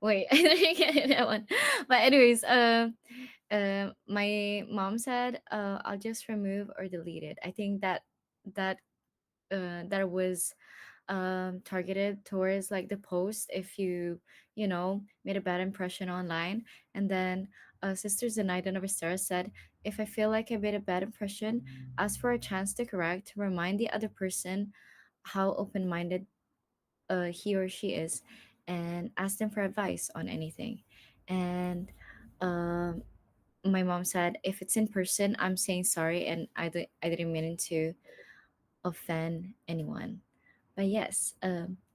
Wait, I didn't get that one. But anyways, my mom said, "I'll just remove or delete it." I think that that was targeted towards like the post if you made a bad impression online. And then Sister Zenaida Navastera said, if I feel like I made a bad impression, ask for a chance to correct, remind the other person how open-minded he or she is, and ask them for advice on anything. And um, my mom said, if it's in person, I'm saying sorry and I didn't mean to offend anyone. But yes,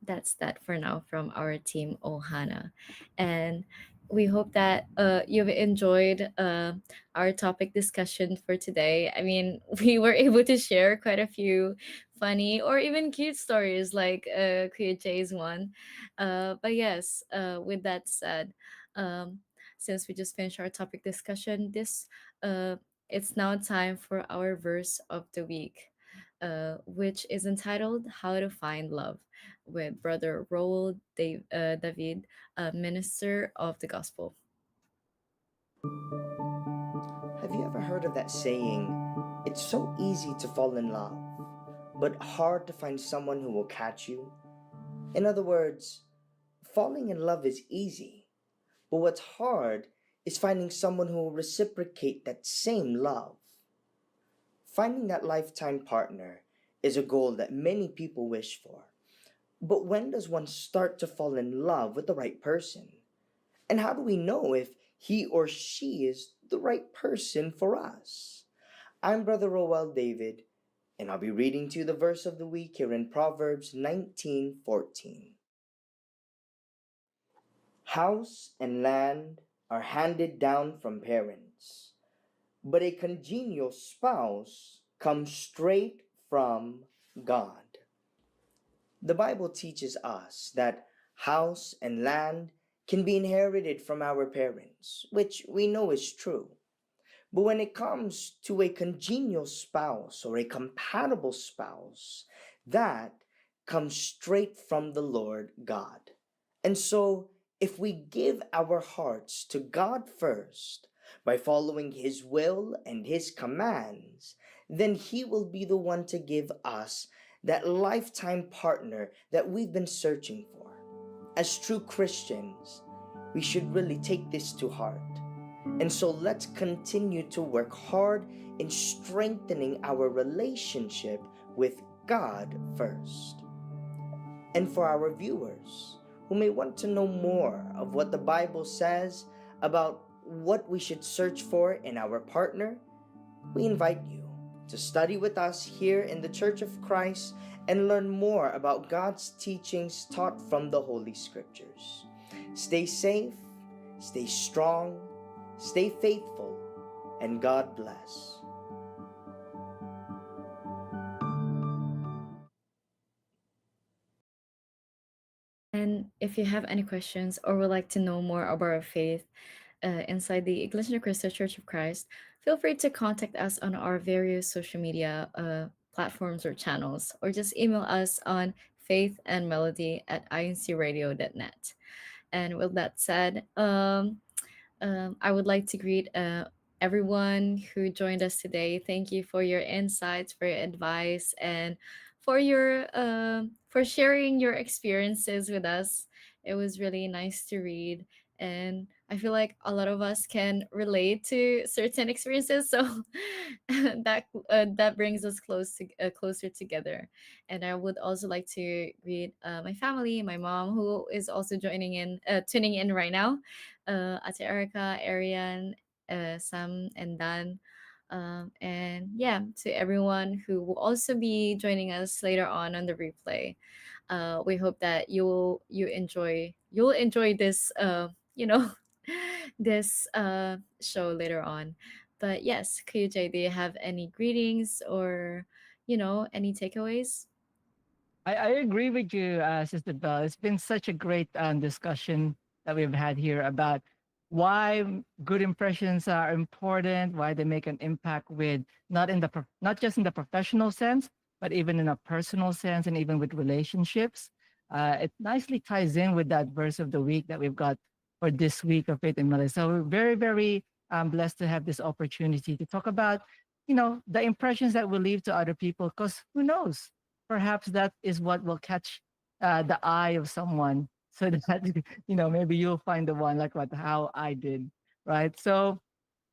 that's that for now from our team Ohana. And we hope that you've enjoyed our topic discussion for today. I mean, we were able to share quite a few funny or even cute stories like Kuya Jay's one. But yes, with that said, um, since we just finished our topic discussion, uh, it's now time for our verse of the week, which is entitled How to Find Love with Brother David, minister of the gospel. Have you ever heard of that saying, it's so easy to fall in love, but hard to find someone who will catch you? In other words, falling in love is easy, but what's hard is finding someone who will reciprocate that same love. Finding that lifetime partner is a goal that many people wish for. But when does one start to fall in love with the right person? And how do we know if he or she is the right person for us? I'm Brother Roel David, and I'll be reading to you the verse of the week here in Proverbs 19:14. House and land are handed down from parents, but a congenial spouse comes straight from God. The Bible teaches us that house and land can be inherited from our parents, which we know is true. But when it comes to a congenial spouse or a compatible spouse, that comes straight from the Lord God. And so, if we give our hearts to God first by following His will and His commands, then He will be the one to give us that lifetime partner that we've been searching for. As true Christians, we should really take this to heart. And so let's continue to work hard in strengthening our relationship with God first. And for our viewers who may want to know more of what the Bible says about what we should search for in our partner, we invite you to study with us here in the Church of Christ and learn more about God's teachings taught from the Holy Scriptures. Stay safe, stay strong, stay faithful, and God bless. And if you have any questions or would like to know more about our faith inside the Iglesia Cristo Church of Christ, feel free to contact us on our various social media platforms or channels, or just email us on faithandmelody@incradio.net. And with that said, I would like to greet everyone who joined us today. Thank you for your insights, for your advice, and for sharing your experiences with us. It was really nice to read, and I feel like a lot of us can relate to certain experiences. So that brings us closer together. And I would also like to greet my family, my mom, who is also tuning in right now, Ate Erica, Arian, Sam, and Dan. And yeah, to everyone who will also be joining us later on the replay. We hope that you'll enjoy this this show later on. But yes, KJ, do you have any greetings or any takeaways? I agree with you, Sister Bell. It's been such a great discussion that we've had here about why good impressions are important, why they make an impact with not just in the professional sense, but even in a personal sense and even with relationships. It nicely ties in with that verse of the week that we've got for this week of Faith and Melody. So we're very, very blessed to have this opportunity to talk about, the impressions that we leave to other people, because who knows? Perhaps that is what will catch the eye of someone so that maybe you'll find the one like what how I did, right? So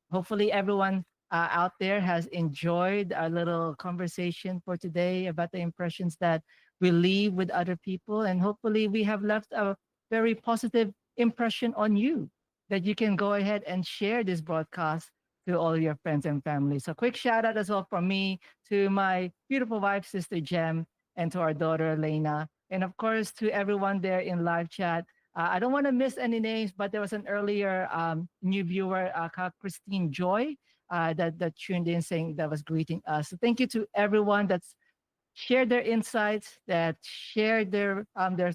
hopefully everyone out there has enjoyed our little conversation for today about the impressions that we leave with other people, and hopefully we have left a very positive impression on you that you can go ahead and share this broadcast to all your friends and family. So quick shout out as well from me to my beautiful wife, Sister Jem, and to our daughter, Lena. And of course, to everyone there in live chat. I don't want to miss any names, but there was an earlier new viewer, Christine Joy, that tuned in saying that was greeting us. So thank you to everyone that's shared their insights, that shared their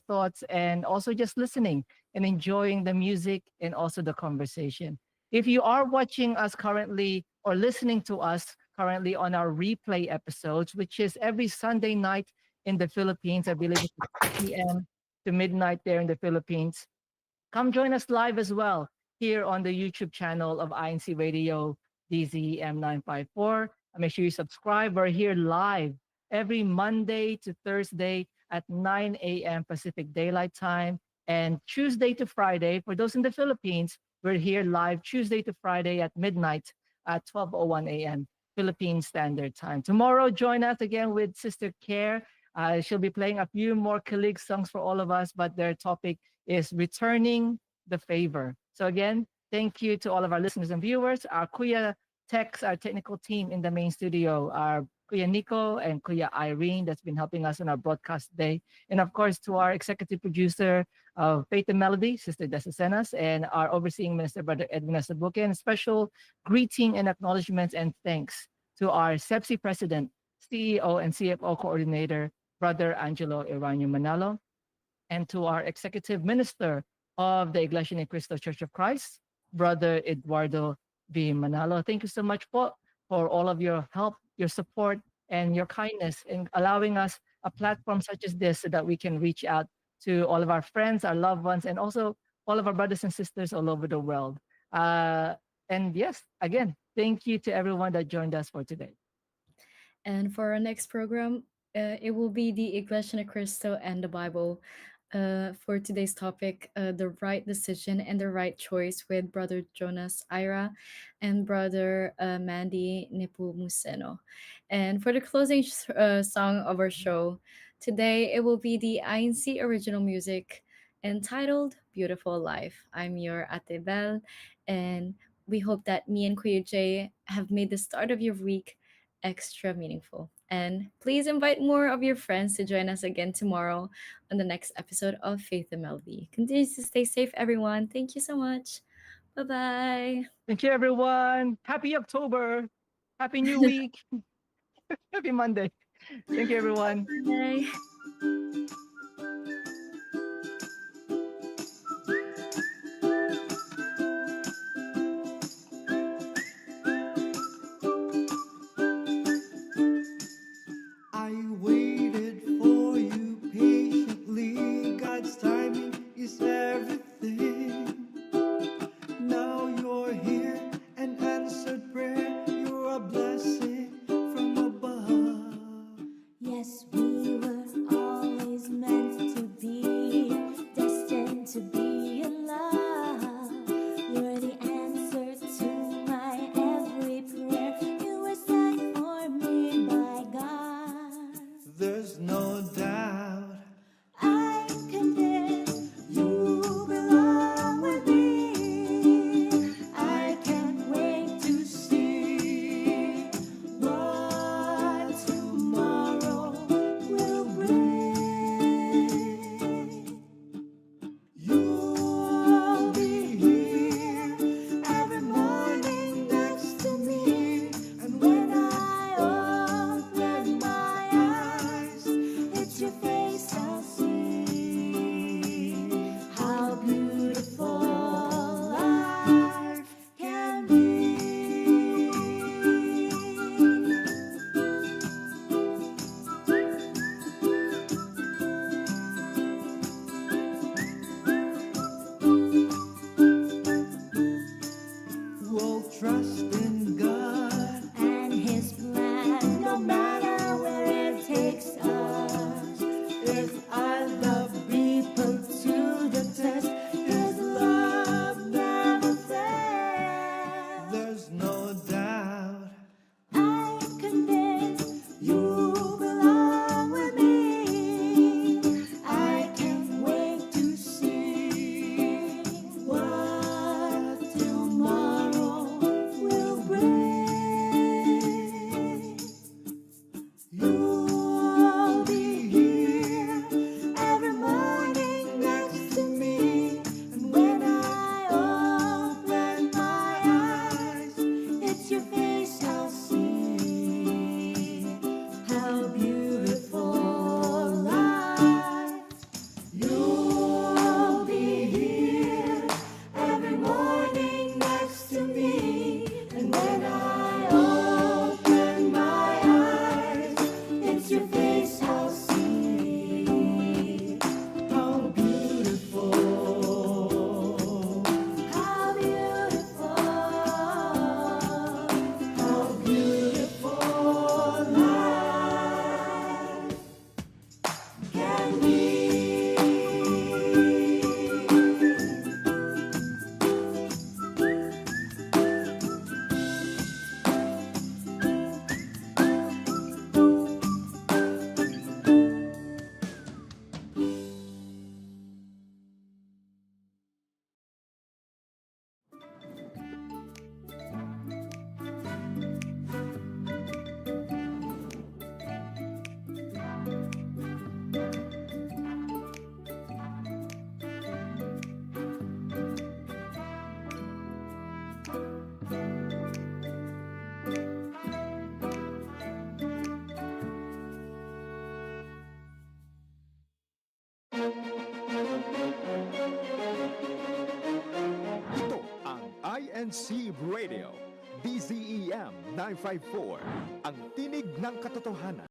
thoughts, and also just listening and enjoying the music and also the conversation. If you are watching us currently or listening to us currently on our replay episodes, which is every Sunday night in the Philippines, I believe it's 6 p.m. to midnight there in the Philippines, come join us live as well here on the YouTube channel of INC Radio DZM 954. Make sure you subscribe. We're here live every Monday to Thursday at 9 a.m. Pacific Daylight Time, and Tuesday to Friday. For those in the Philippines, we're here live Tuesday to Friday at midnight at 12:01 a.m. Philippine Standard Time. Tomorrow, join us again with Sister Care. She'll be playing a few more colleague songs for all of us, but their topic is returning the favor. So again, thank you to all of our listeners and viewers, our Kuya Techs, our technical team in the main studio, our Kuya Nico and Kuya Irene that's been helping us on our broadcast today. And of course, to our executive producer, of Faith and Melody, Sister Desicenas, and our overseeing minister, Brother Edwin Asabuke, and special greeting and acknowledgements and thanks to our CEBSI President, CEO, and CFO Coordinator, Brother Angelo Iranio Manalo, and to our Executive Minister of the Iglesia Ni Cristo Church of Christ, Brother Eduardo V. Manalo. Thank you so much for all of your help, your support, and your kindness in allowing us a platform such as this so that we can reach out to all of our friends, our loved ones, and also all of our brothers and sisters all over the world. And yes, again, thank you to everyone that joined us for today. And for our next program, it will be the Iglesia Ni Cristo and the Bible. For today's topic, the right decision and the right choice with Brother Jonas Ira and Brother Mandy Nepomuceno. And for the closing song of our show, today it will be the INC original music entitled Beautiful Life. I'm your Ate Belle, and we hope that me and Kuya Jay have made the start of your week extra meaningful. And please invite more of your friends to join us again tomorrow on the next episode of Faith and Melody. Continue to stay safe, everyone. Thank you so much. Bye bye. Thank you, everyone. Happy October. Happy New Week. Happy Monday. Thank you, everyone. Bye. I waited for you patiently. God's timing is everything. Now you're here, an answered prayer. You're a blessing from above. Yes, we were always meant CEBSI Radio, DZEM 954, ang tinig ng katotohanan.